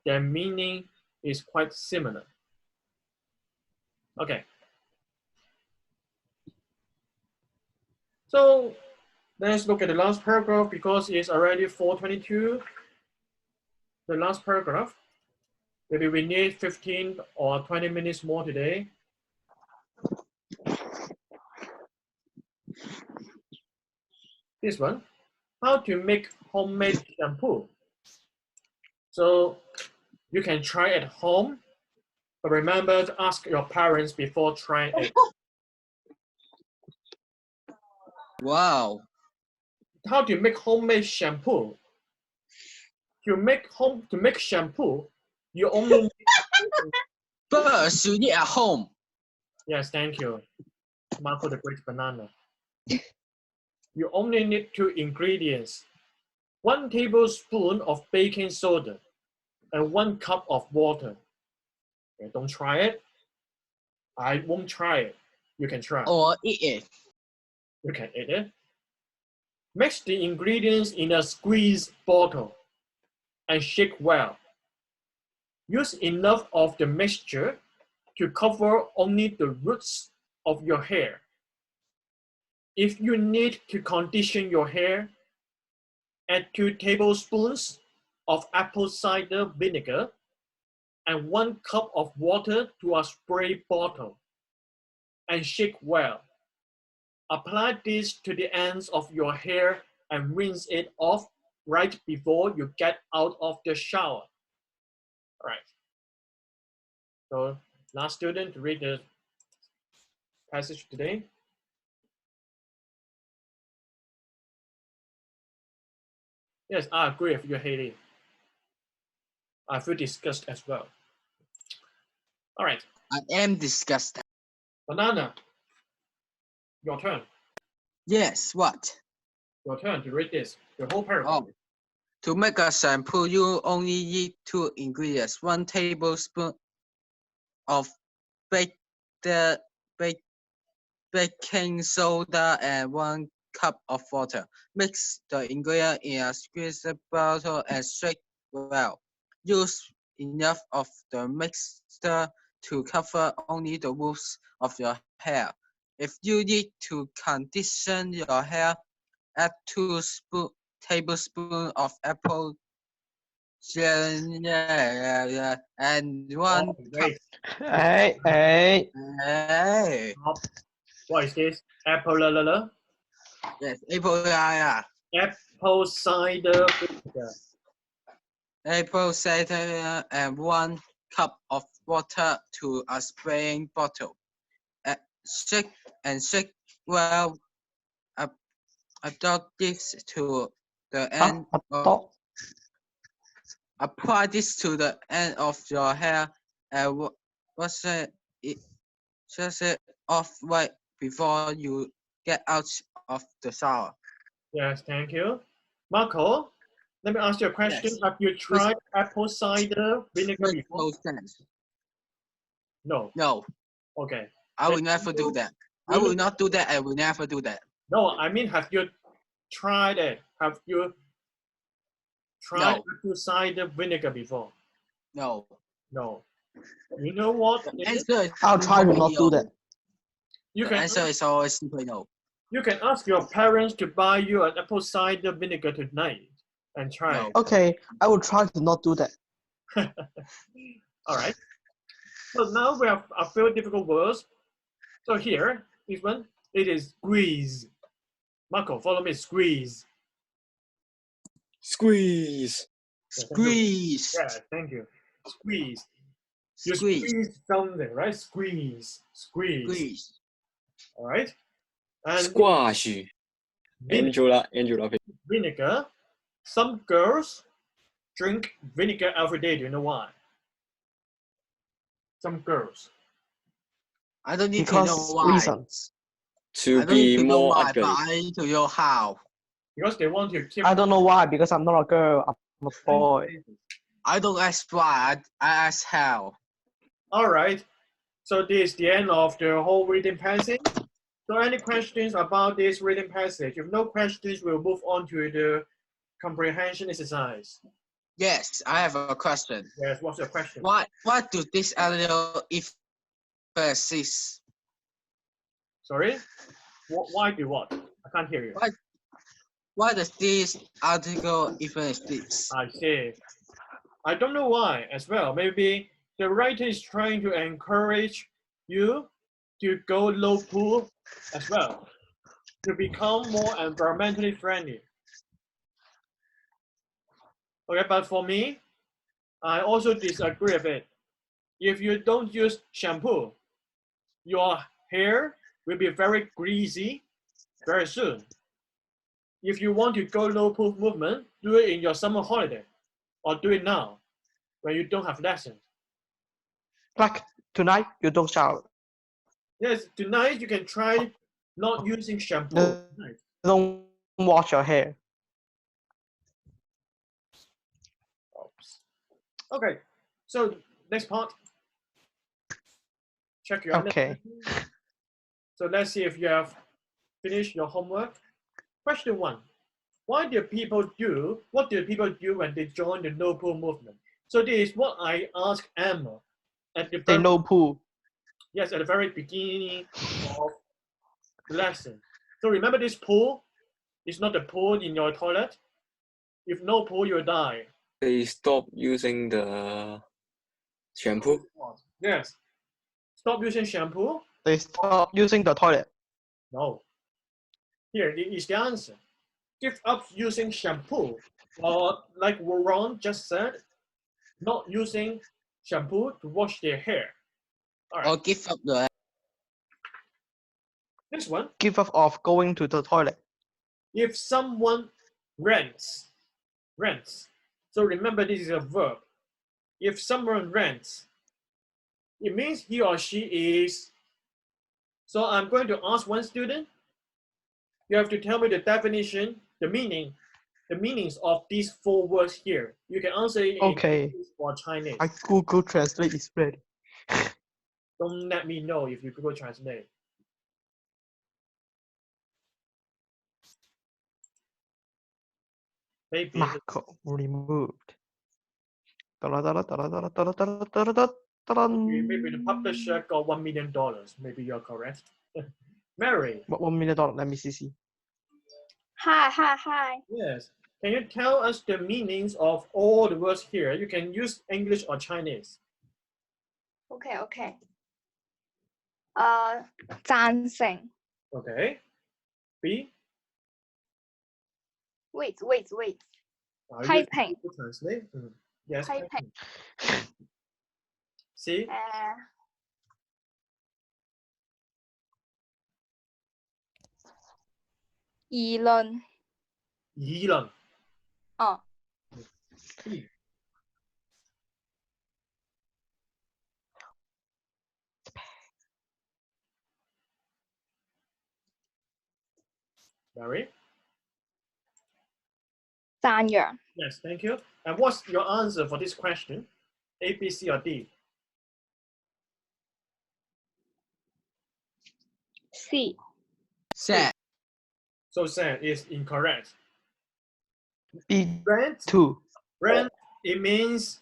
Their meaning is quite similar. Okay. So let's look at the last paragraph because it's already 4:22. The last paragraph. Maybe we need 15 or 20 minutes more today. This one, how to make homemade shampoo. So you can try at home, but remember to ask your parents before trying it. Wow. How to make homemade shampoo? To make shampoo, you only need First, you need a home. yes, thank you, Marco the Great Banana. You only need 2 ingredients: 1 tablespoon of baking soda and 1 cup of water. Okay, don't try it. I won't try it. You can try. Or eat it. You can eat it. Mix the ingredients in a squeeze bottle and shake well. Use enough of the mixture to cover only the roots of your hair. If you need to condition your hair, add 2 tablespoons of apple cider vinegar and 1 cup of water to a spray bottle and shake well. Apply this to the ends of your hair and rinse it off right before you get out of the shower. All right. So last student to read the passage today. Yes, I agree with you, Haley. I feel disgusted as well. All right. I am disgusted. Banana, your turn. Yes, what? Your turn to read this, the whole paragraph. Oh. To make a shampoo, you only need 2 ingredients: 1 tablespoon of baking soda and 1 cup of water. Mix the ingredients in a squeeze bottle and shake well. Use enough of the mixture to cover only the roots of your hair. If you need to condition your hair, add 2 tablespoons of apple and 1 cup. Hey. Hey. Stop. What is this? Apple la la la? Yes, apple yeah. Apple cider vinegar. Apple cider and 1 cup of water to a spraying bottle. Shake well. Add this to the end. Apply this to the end of your hair and wash it off right before you get out of the shower. Yes, thank you. Marco, let me ask you a question. Yes. Have you tried apple cider vinegar Makes before? no sense. No. No, Okay. I will never do that. I will not do that. I will never do that. No, I mean, have you tried it? Have you tried apple cider vinegar before? No. No. You know what? Answer is I'll try to not do that. You the can answer is always simply no. You can ask your parents to buy you an apple cider vinegar tonight and try it. Okay, I will try to not do that. All right. So now we have a few difficult words. So here, this one, it is squeeze. Marco, follow me, squeeze. Squeeze. Squeeze. Yeah, thank you. Squeeze. You Squeeze. squeeze something, right? Squeeze. Squeeze. Squeeze. All right. And Squash. Angela. Vinegar. Some girls drink vinegar every day. Do you know why? Some girls. I don't need Because to know why. reasons. To I don't need be to know more why, but ugly. I need to know how. Because they want to keep. I don't know why, because I'm not a girl, I'm a boy. I don't ask why, I ask how. All right. So this is the end of the whole reading passage. So any questions about this reading passage? If no questions, we'll move on to the comprehension exercise. Yes, I have a question. Yes, what's your question? Why do this animal exist? Sorry? Why do what? I can't hear you. Why does this article even exist? I see. I don't know why as well. Maybe the writer is trying to encourage you to go local as well, to become more environmentally friendly. Okay, but for me, I also disagree a bit. If you don't use shampoo, your hair will be very greasy very soon. If you want to go low poof movement, do it in your summer holiday or do it now when you don't have lessons. Like tonight, you don't shower. Yes, tonight you can try not using shampoo. Don't wash your hair. Oops. Okay, so next part. Check your Okay. So let's see if you have finished your homework. Question 1. What do people do when they join the no poo movement? So this is what I asked Emma at the They know poo. Yes, at the very beginning of the lesson. So remember this pool is not the pool in your toilet. If no pool, you'll die. They stop using the shampoo. Yes. Stop using shampoo. They stop using the toilet. No. Here is the answer. Give up using shampoo, or like Ron just said, not using shampoo to wash their hair. All right. Or give up the. Next one. Give up of going to the toilet. If someone rents. So remember this is a verb. If someone rents, it means he or she is. So I'm going to ask one student. You have to tell me the definition, the meanings of these 4 words here. You can answer it in English or Chinese. I Google Translate is ready. Don't let me know if you Google Translate. Maybe Marco removed. maybe the publisher got $1 million. Maybe you're correct. Mary. What $1 million? Let me see. Hi. Yes. Can you tell us the meanings of all the words here? You can use English or Chinese. Okay. 赞成 Okay. B. Wait. You Typing. translate. Yes. Typing. C. Yi Lun. 议论. Oh. B. Mary. 赞扬. Yes, thank you. And what's your answer for this question? A, B, C, or D? C. Sad. So Sam is incorrect. B Rent, two. it means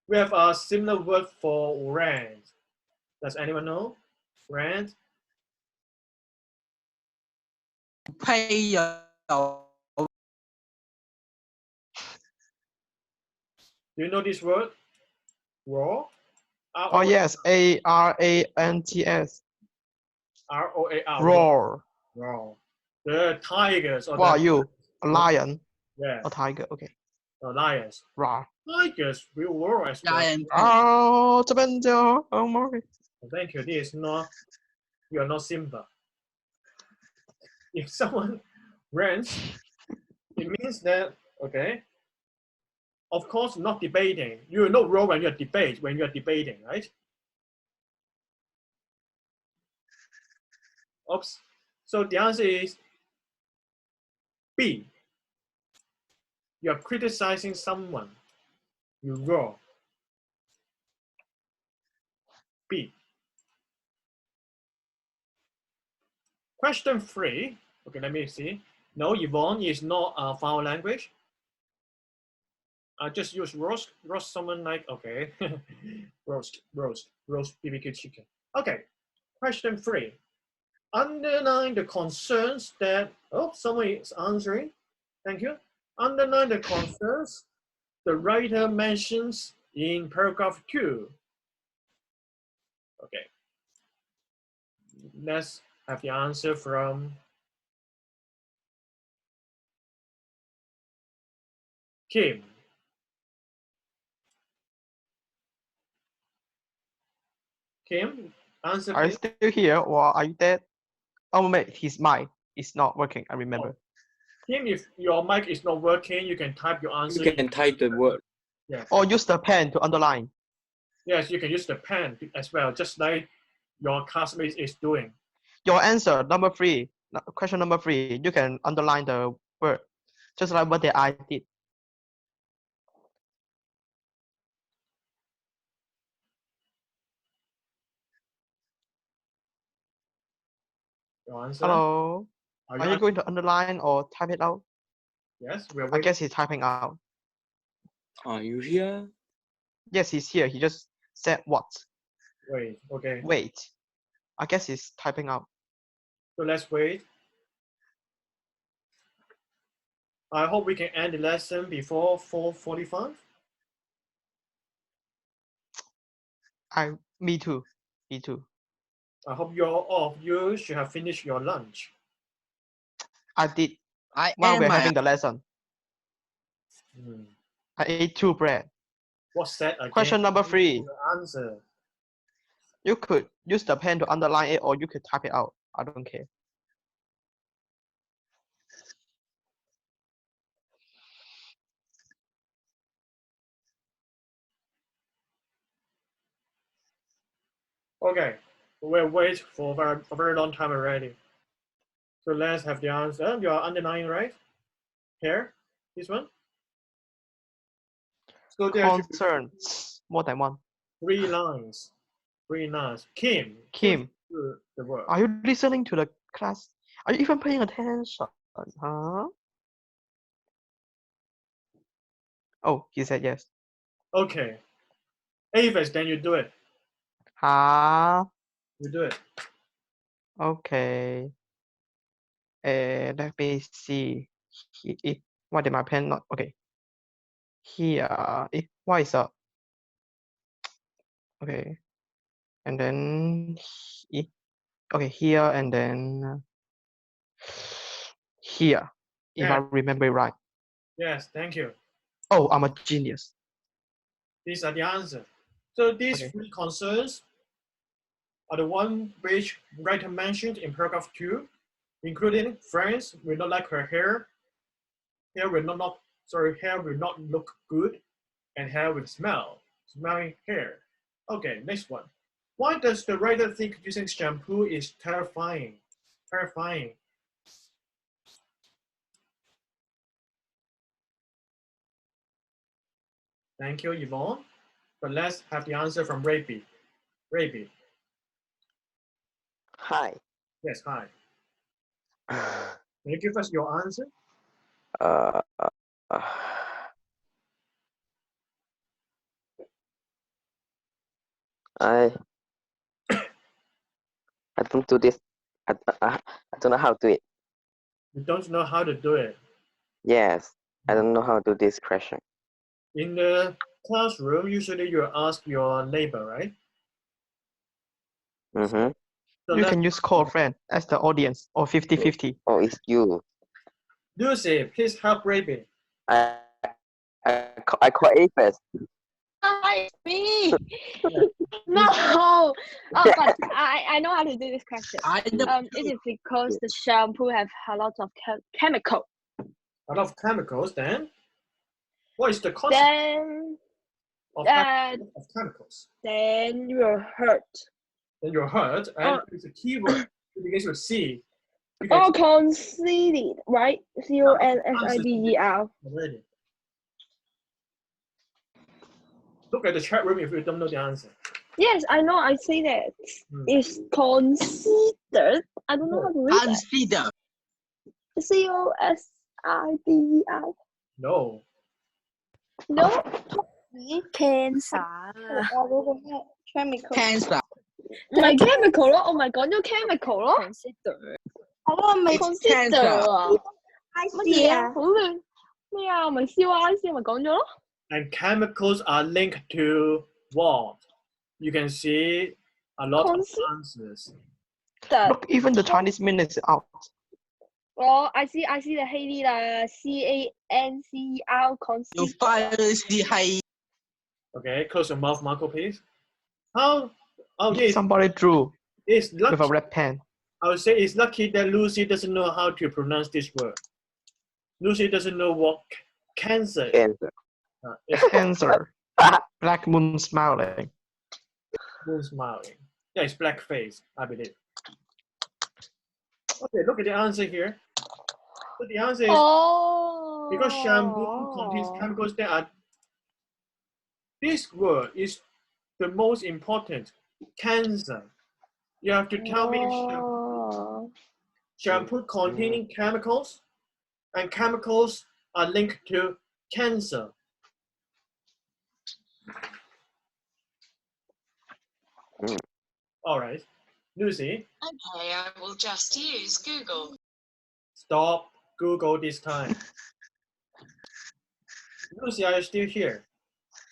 we have a similar word for rent. Does anyone know? Rent. Pay your Do you know this word? Raw. Oh yes, ARANTS. ROAR. Roar. Raw. The tigers or What are the you? A lion? yeah, A tiger? Okay. the lions. Roar. Tigers will roar as well. giant. Oh, 这边就 oh my. Thank you. This is not you are not Simba. If someone rents, it means that okay. Of course, not debating. You will not roar when you're debating, right? Oops. So the answer is B. You're criticizing someone. You roar. B. Question 3. Okay, let me see. No, Yvonne is not a foul language. I just use roast someone like, okay. roast BBQ chicken. Okay, question 3. Underline the concerns that, oh, someone is answering. Thank you. Underline the concerns the writer mentions in paragraph 2. Okay. Let's have the answer from Kim. Kim, answer Are you please. still here or are you dead? Oh wait, his mic is not working. I remember. Kim, if your mic is not working, you can type your answer. You can type the word. Yeah. Or use the pen to underline. Yes, you can use the pen as well, just like your classmate is doing. Your answer number 3. Question number 3. You can underline the word, just like what I did. Your answer. Hello. Are you going to underline or type it out? Yes, we're I waiting. guess he's typing out. Are you here? Yes, he's here. He just said what? Wait, okay. Wait. I guess he's typing out. So let's wait. I hope we can end the lesson before 4:45. Me too. Me too. I hope all of you should have finished your lunch. I did. I While am we're my having the lesson. I ate 2 bread. What's that again? Question number 3. Answer. You could use the pen to underline it or you could type it out. I don't care. Okay, we'll wait for a very long time already. So let's have the answer. You are underlining, right? Here, this one. So there should be Concerns. More than one. 3 lines. 3 lines. Kim. Kim. The word. Are you listening to the class? Are you even paying attention? Huh? Oh, he said yes. Okay. Avis, then you do it. Huh? You do it. Okay. Let me see. Why did my pen not? Okay. Here. Why is up? Okay. And then Okay, here and then here, if I Yeah. remember it right. Yes, thank you. Oh, I'm a genius. These are the answers. So these Okay. three concerns are the one which writer mentioned in paragraph 2, including France will not like her hair, hair will not look good, and hair will smelling hair. Okay, next one. Why does the writer think using shampoo is terrifying? Terrifying. Thank you, Yvonne. But let's have the answer from Raby. Raby. Hi. Yes, hi. Can you give us your answer? Uh, I don't do this. I don't know how to do it. You don't know how to do it. Yes, I don't know how to do this question. In the classroom, usually you ask your neighbor, right? Mm-hmm. So You let's, can use call a friend as the audience or 50-50. Oh, it's you. Lucy, please help Raby. I I call A first. Hi, me. No. Oh, but I know how to do this question. It is because the shampoo have a lot of chemical. A lot of chemicals, then what is the consequence Then of chemicals? then you're hurt. Then you're hurt, and it's a keyword. It begins with C. You can Oh, conceded, right? CONSIDER. already. Look at the chat room if you don't know the answer. Yes, I know. I say that. It's considered. I don't know how to read Consider. that. COSIDER. No. No. Cancer. Chemical. Cancer. 唔係 chemical 咯，我咪講咗 chemical 咯。consider。我咪 consider 啊。乜嘢啊？好亂咩啊？咪 CIC 咪講咗咯。And chemicals are linked to what? You can see a lot of answers. Look, even the Chinese minute is out. Oh, I see the Haley lah. CANCER consider. You find Okay, close your mouth, Marco, please. How? Oh, yes. Somebody drew It's lucky. with a red pen. I would say it's lucky that Lucy doesn't know how to pronounce this word. Lucy doesn't know what cancer is. Cancer. It's Cancer. Black moon smiling. moon smiling. Yeah, it's black face, I believe. Okay, look at the answer here. So the answer is because shampoo contains chemicals that are. This word is the most important. Cancer. You have to tell me shampoo containing chemicals, and chemicals are linked to cancer. All right, Lucy. Okay, I will just use Google. Stop Google this time. Lucy, are you still here?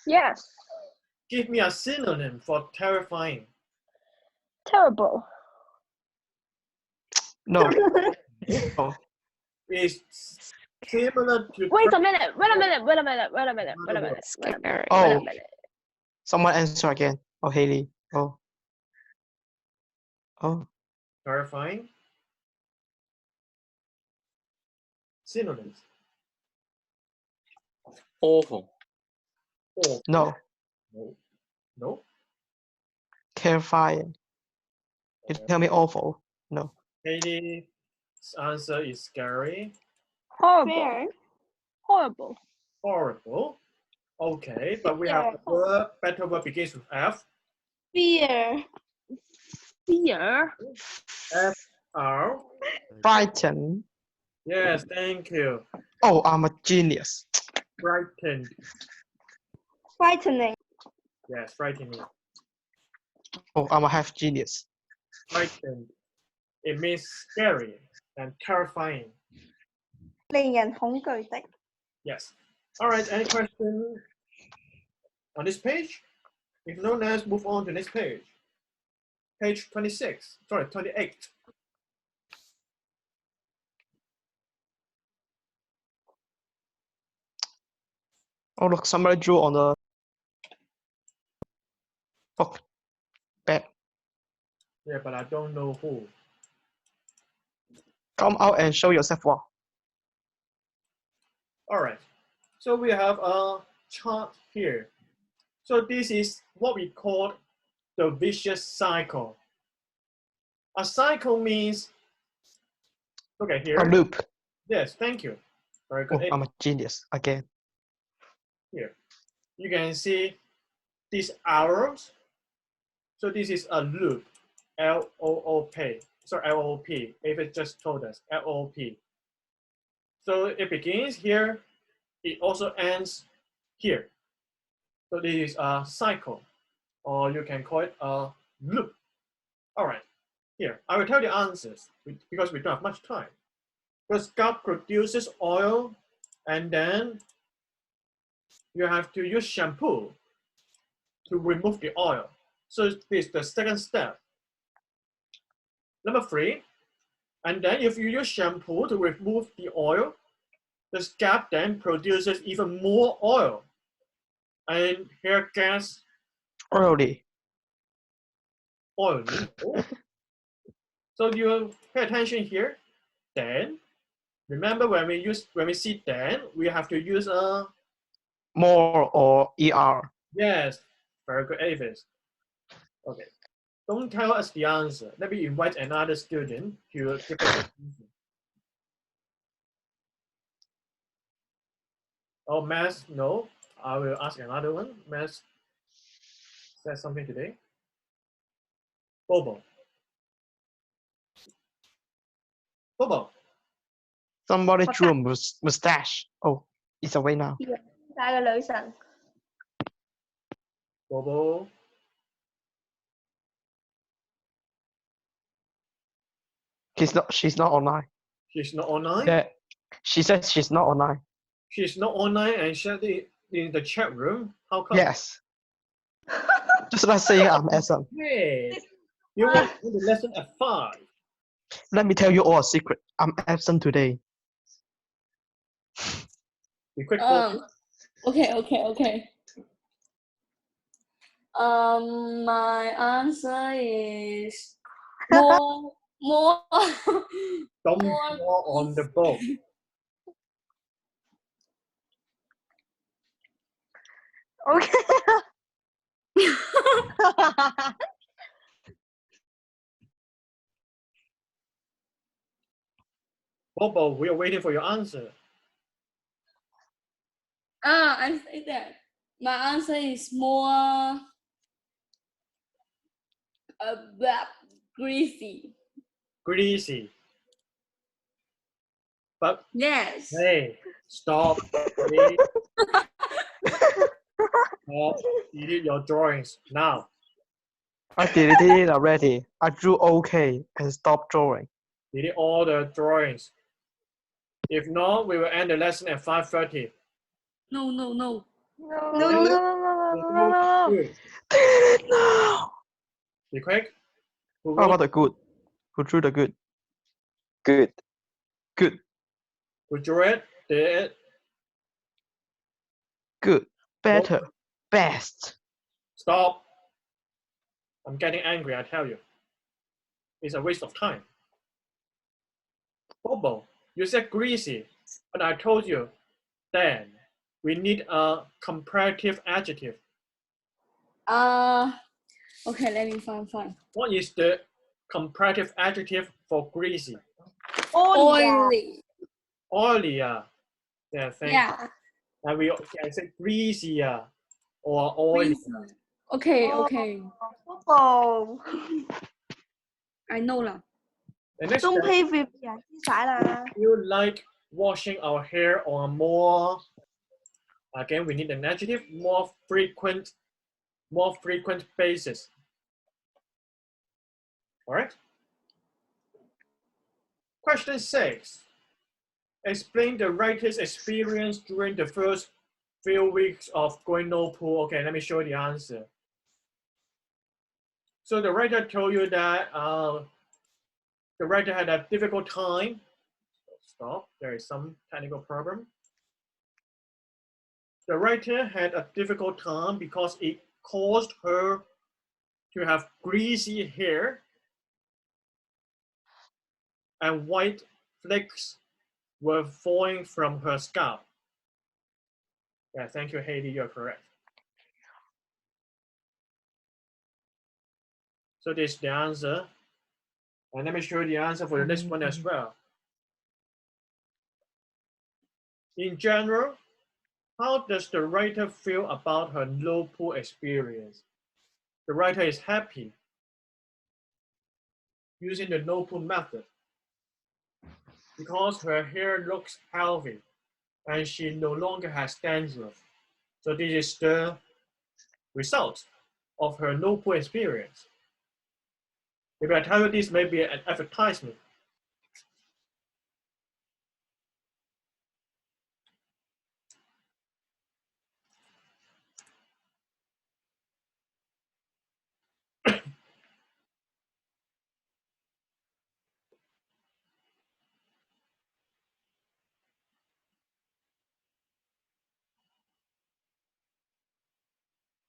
Yes. Give me a synonym for terrifying. Terrible. No. No. It's similar to. Wait a minute. Oh, someone answer again. Oh, Haley. Oh. Terrifying. Synonyms. Awful. Awful. No. No. Terrifying. You tell me awful. No. Haley's answer is scary. Horrible. Horrible. Horrible. Okay, but we have a word, better word begins with F. Fear. Fear. F-R. Frightened. Yes, thank you. Oh, I'm a genius. Frightened. Frightening. Yes, frightening. Oh, I'm a half genius. Frightened. It means scary and terrifying. 令人恐懼的. Yes. All right, any question on this page? If no, let's move on to next page. page 26, sorry, 28. Oh, look, somebody drew on the book bed. Yeah, but I don't know who. Come out and show yourself. Wow. All right, so we have a chart here. So this is what we call the vicious cycle. A cycle means, look at here. A loop. Yes, thank you. Very good. Oh, I'm a genius again. Here, you can see these arrows. So this is a loop, L-O-O-P. Sorry, L-O-P. David just told us, L-O-P. So it begins here. It also ends here. So this is a cycle, or you can call it a loop. All right, here, I will tell the answers because we don't have much time. The scalp produces oil, and then you have to use shampoo to remove the oil. So this is the second step. Number 3, and then if you use shampoo to remove the oil, the scalp then produces even more oil. And hair gets Oily. oily. So you pay attention here. Then remember when we see then, we have to use a More or ER. yes. Very good, Avis. Okay. Don't tell us the answer. Let me invite another student to give us the answer. Oh, Mass, no. I will ask another one. Mass said something today. Bobo. Bobo. Somebody drew a mustache. Oh, it's away now. Bobo. She's not online. She's not online? Yeah. She says she's not online. She's not online and she's in the chat room? How come? Yes. Just like saying I'm absent. Hey, you want the lesson at 5. Let me tell you all a secret. I'm absent today. Be quick. Okay. My answer is more. Don't draw on the boat. Okay. Bobo, we are waiting for your answer. I say that. My answer is more greasy. Greasy. But yes. Hey, stop. Stop. Delete your drawings now. I deleted it already. I drew okay and stopped drawing. Delete all the drawings. If not, we will end the lesson at 5:30. No. No. No. Be quick. How about the good? Who drew the good? Good. Good. Who drew it? Did it? Good. Better. Best. Stop. I'm getting angry, I tell you. It's a waste of time. Bobo, you said greasy, but I told you, then we need a comparative adjective. Okay, let me find. What is the comparative adjective for greasy? Oily. Oily, yeah. Yeah, thank you. Yeah. And we can say greasy or oily. Okay. Oh. I know lah. The next Don't step, pay with you like washing our hair on a more, again, we need an adjective, more frequent basis. All right. Question 6. Explain the writer's experience during the first few weeks of going no pool. Okay, let me show you the answer. So the writer told you that the writer had a difficult time. Stop, there is some technical problem. The writer had a difficult time because it caused her to have greasy hair and white flakes were falling from her scalp. Yeah, thank you, Haley, you're correct. So this is the answer. And let me show you the answer for the next one as well. In general, how does the writer feel about her no pool experience? The writer is happy using the no pool method because her hair looks healthy and she no longer has dandruff. So this is the result of her no pool experience. If I tell you this may be an advertisement,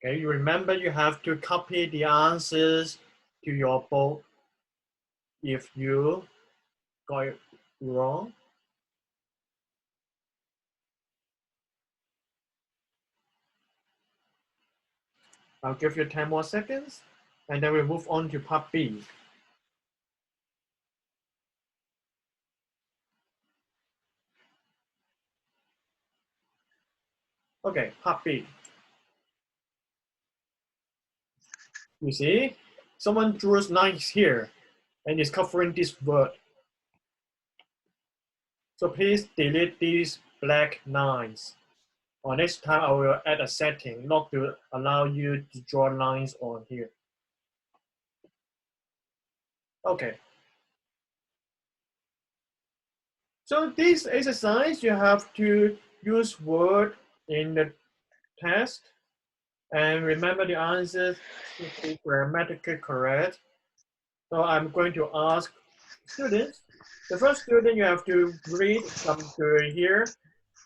okay, you remember you have to copy the answers to your book if you got it wrong. I'll give you 10 more seconds and then we'll move on to part B. Okay, part B. You see, someone drew lines here and is covering this word. So please delete these black lines. Or next time I will add a setting not to allow you to draw lines on here. Okay. So this exercise, you have to use word in the test and remember the answers should be grammatically correct. So I'm going to ask students. The first student, you have to read from to here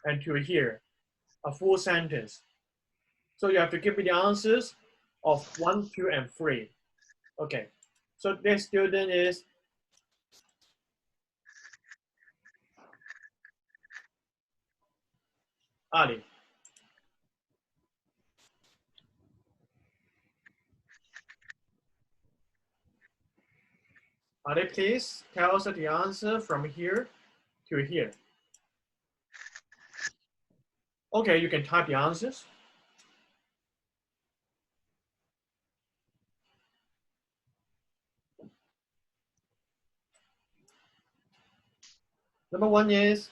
and to here, a full sentence. So you have to give me the answers of 1, 2, and 3. Okay. So this student is Ali. Ali, please tell us the answer from here to here. Okay, you can type the answers. Number 1 is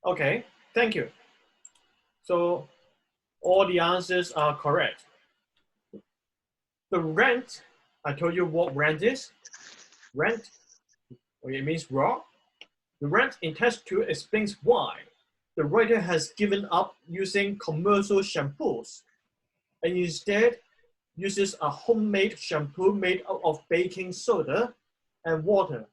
okay, thank you. So all the answers are correct. The rent, I told you what rent is. Rent, it means raw. The rent in test 2 explains why the writer has given up using commercial shampoos and instead uses a homemade shampoo made out of baking soda and water.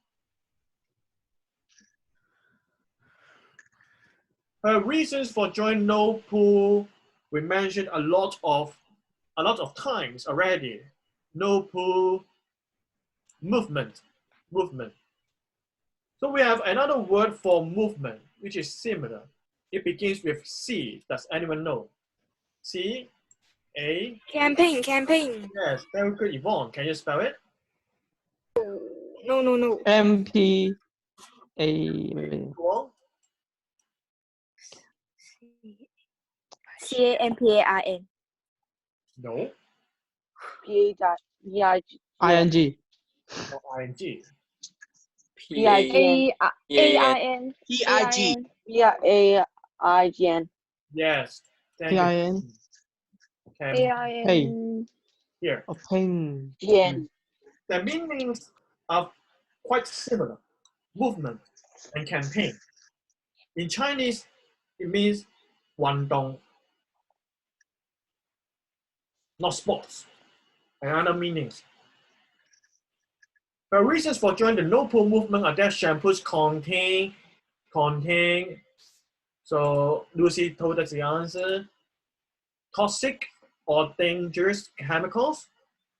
Her reasons for joining no pool, we mentioned a lot of times already. No pool, movement. So we have another word for movement, which is similar. It begins with C. Does anyone know? C, A. Camping. Yes, very good, Yvonne. Can you spell it? No. MP A. Yvonne? CAMPARN. No. ING. ING. AIN. PIG. Yes. Thank you. PIN. AIN. Here. Pen. The meanings are quite similar. Movement and campaign. In Chinese, it means 运动, not sports, and other meanings. The reasons for joining the no poo movement are that shampoos contain. So Lucy told us the answer. Toxic or dangerous chemicals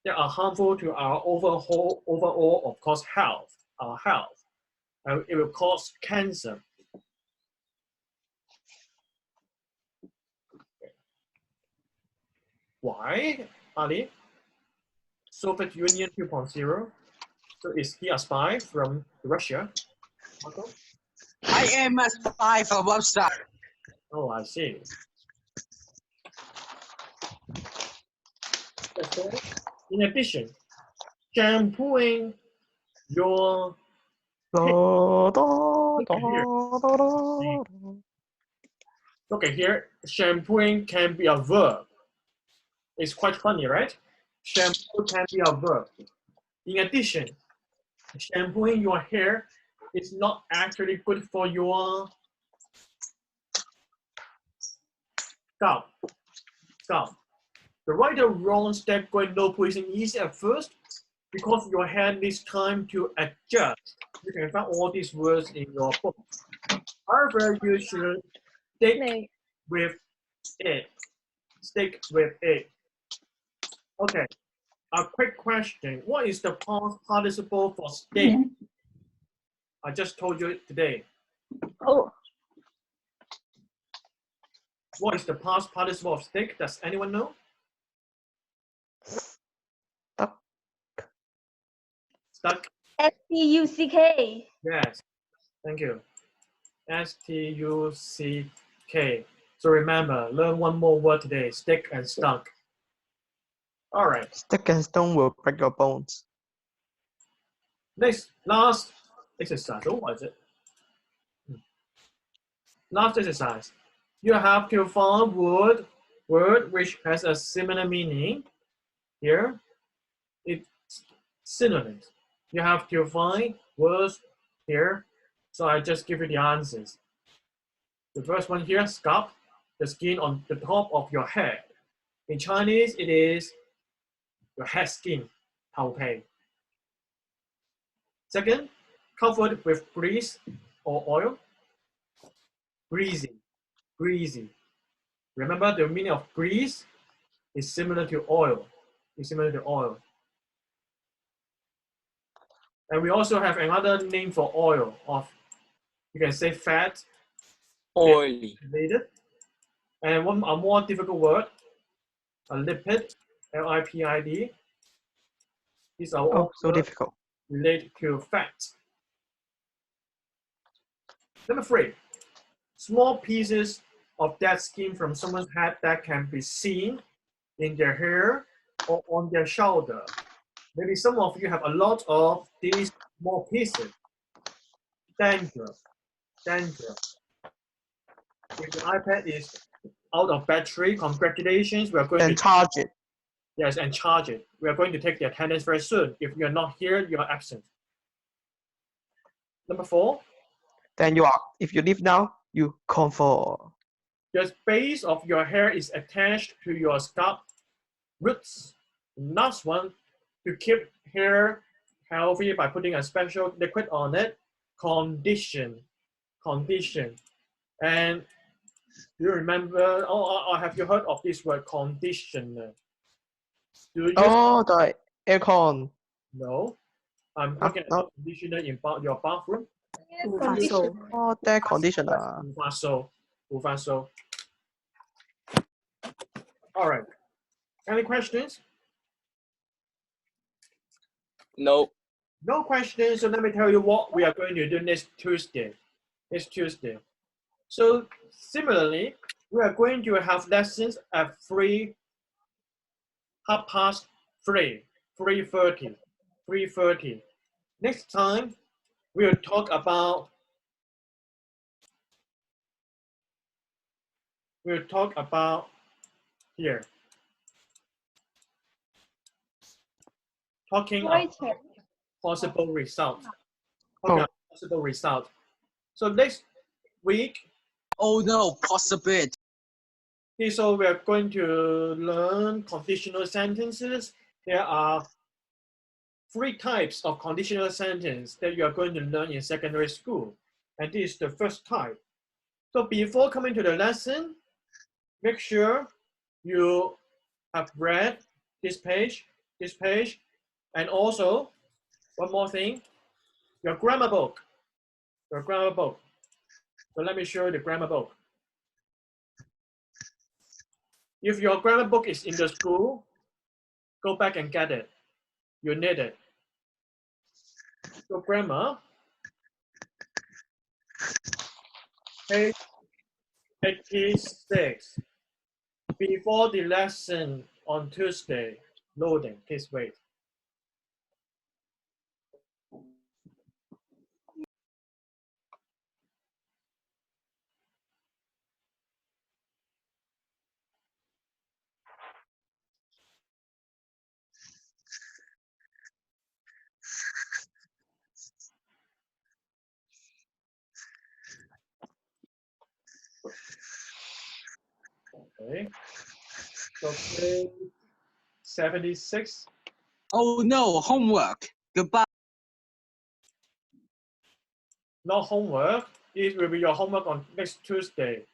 that are harmful to our overall, of course, our health. And it will cause cancer. Why, Ali? Soviet Union 2.0. So is he a spy from Russia? Marco? I am a spy from website. Oh, I see. In addition, shampooing your look at here, shampooing can be a verb. It's quite funny, right? Shampoo can be a verb. In addition, shampooing your hair is not actually good for your scalp. The right or wrong step going no poo isn't easy at first because your hair needs time to adjust. You can find all these words in your book. However, you should stick with it. Stick with it. Okay. A quick question. What is the past participle for stick? I just told you today. Oh. What is the past participle of stick? Does anyone know? Stuck. S-T-U-C-K. Yes. Thank you. S-T-U-C-K. So remember, learn one more word today. Stick and stuck. All right. Stick and stone will break your bones. Last exercise. Oh, what is it? Last exercise. You have to find word which has a similar meaning. Here, it's synonyms. You have to find words here. So I just give you the answers. The first one here, scalp, the skin on the top of your head. In Chinese, it is your head skin, 头皮. Second, covered with grease or oil. Greasy. Remember the meaning of grease is similar to oil. And we also have another name for oil of, you can say fat. Oily. And a more difficult word, a lipid, L-I-P-I-D. These are all so difficult. Related to fat. Number 3, small pieces of dead skin from someone's head that can be seen in their hair or on their shoulder. Maybe some of you have a lot of these small pieces. Danger. If the iPad is out of battery, congratulations. We are going to charge it. Yes, and charge it. We are going to take the attendance very soon. If you're not here, you are absent. Number 4. Then you are. If you leave now, you comfort. The base of your hair is attached to your scalp roots. Last one, to keep hair healthy by putting a special liquid on it. Condition. And do you remember? Have you heard of this word, conditioner? The aircon. No, I'm looking at the conditioner in your bathroom. That conditioner. 護髮素. All right. Any questions? No. No questions. So let me tell you what we are going to do next Tuesday. So similarly, we are going to have lessons at 3:30. 3:30. Next time, we'll talk about here. Talking about possible results. So next week, Oh no, possibility. Okay, so we are going to learn conditional sentences. There are 3 types of conditional sentence that you are going to learn in secondary school. And this is the first type. So before coming to the lesson, make sure you have read this page, and also one more thing, your grammar book. So let me show you the grammar book. If your grammar book is in the school, go back and get it. You need it. So grammar, page 86. Before the lesson on Tuesday, loading, please wait. Okay. So page 76. Oh no, homework. Goodbye. Not homework. It will be your homework on next Tuesday.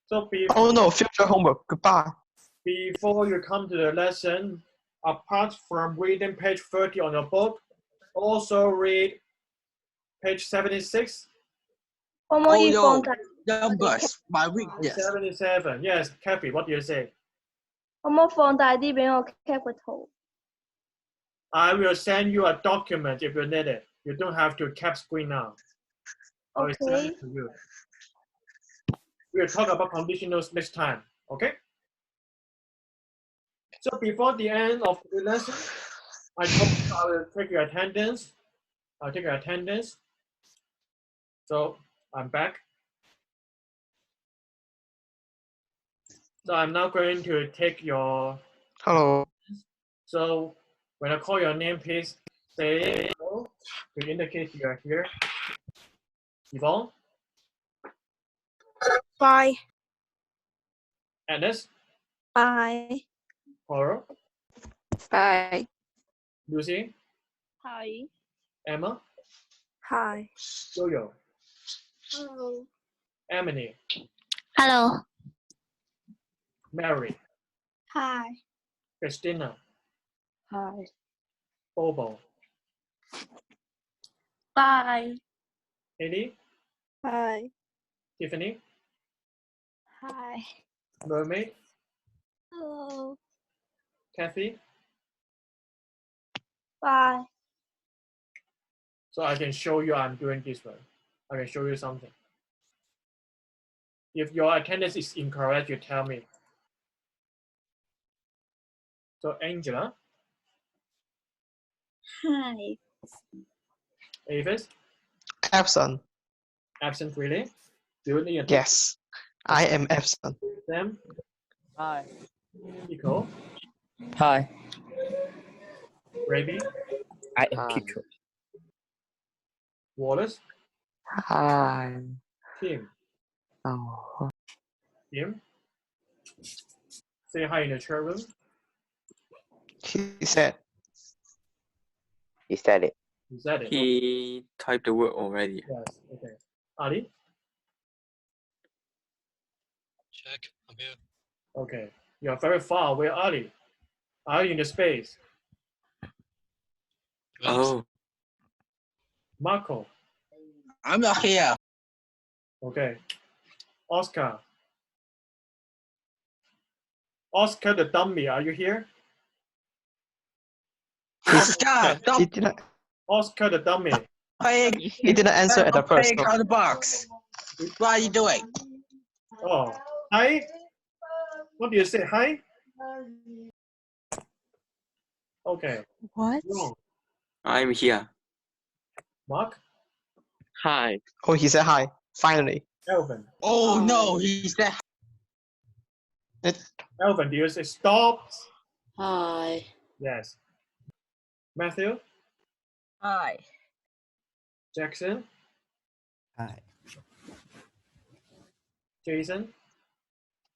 So Oh no, future homework. Goodbye. Before you come to the lesson, apart from reading page 30 on your book, also read page 76. Oh no, numbers, my weakness. 77. Yes, Kathy, what do you say? 可唔可以放大啲俾我 cap 個圖？ I will send you a document if you need it. You don't have to cap screen now. I will send it to you. We'll talk about conditionals next time, okay? So before the end of the lesson, I told you I will take your attendance. I'll take your attendance. So I'm back. So I'm now going to take your. Hello. So when I call your name, please say hello to indicate you are here. Yvonne, Bye. Agnes, Bye. Coral, Bye. Lucy, Hi. Emma, Hi. Yo-Yo, Hello. Emily, Hello. Mary, Hi. Christina, Hi. Bobo, Bye. Haley, Hi. Tiffany, Hi. Mermaid, Hello. Kathy. Bye. So I can show you I'm doing this one. I can show you something. If your attendance is incorrect, you tell me. So Angela, Hi. Avis, Absent. absent really? Do you need a Yes, I am absent. Sam, Hi. Nico, Hi. Raby, I am Hi. Kiko. Wallace, Hi. Tim, Oh. Tim. Say hi in the chat room. He said. He said it. Is that it? He typed the word already. Yes. Okay. Ali. Check. I'm here. Okay. You're very far away, Ali. Are you in the space? Oh, Marco. I'm not here. Okay. Oscar. Oscar the dummy, are you here? Oscar, He didn't. Oscar the dummy. He didn't answer at the first. Take out the box. What are you doing? Oh, hi. What do you say? Hi. Okay. What? Wrong. I'm here. Mark. Hi. Oh, he said hi. Finally. Elvin. Oh no, he said. Elvin, do you say stop? Hi. Yes. Matthew. Hi. Jackson. Hi. Jason?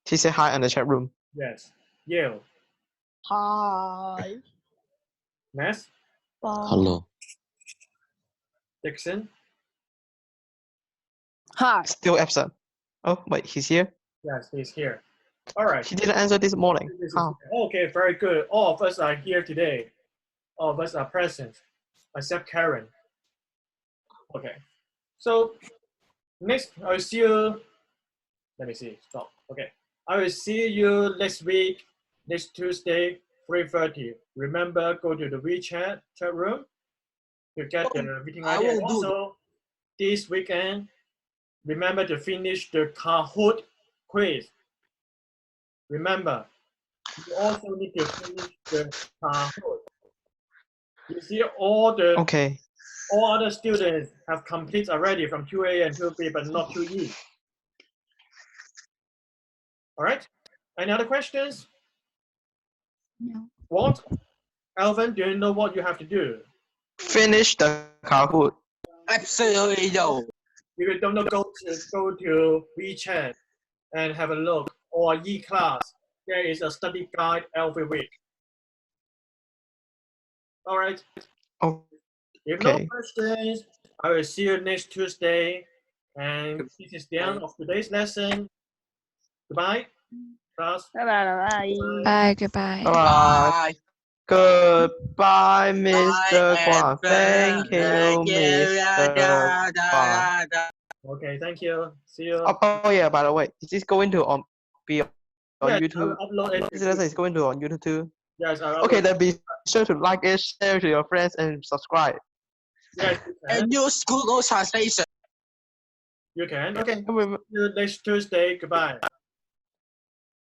He said hi in the chat room. Yes. Yale? Hi. Ness? Hello. Dixon? Hi. Still absent. Oh, wait, he's here? Yes, he's here. All right. He didn't answer this morning. How? Okay, very good. All of us are here today. All of us are present, except Karen. Okay. So next, I'll see you. Let me see. Stop. Okay. I will see you next week, next Tuesday, 3:30. Remember, go to the WeChat chat room to get the meeting I ID. And will do also, this weekend, remember to finish the Kahoot quiz. Remember, you also need to finish the Kahoot. You see, all other students have completed already from 2A and 2B, but not 2E. All right. Any other questions? No. What? Alvin, do you know what you have to do? Finish the Kahoot. Absolutely no. If you don't know, go to WeChat and have a look, or E-class. There is a study guide every week. All right. If no Okay. questions, I will see you next Tuesday. And this is the end of today's lesson. Goodbye, class. Bye. Bye. Goodbye. Bye. Goodbye, Mr. Kwan. Thank you, Mr. Kwan. Okay, thank you. See you. Oh yeah, by the way, is this going to be on Yes, I YouTube? will upload it. This lesson is going to on YouTube too? Yes, I will. Okay, then be sure to like it, share it to your friends, and subscribe. Yes, you can. And use Google Translation. You can. Okay. See you next Tuesday. Goodbye.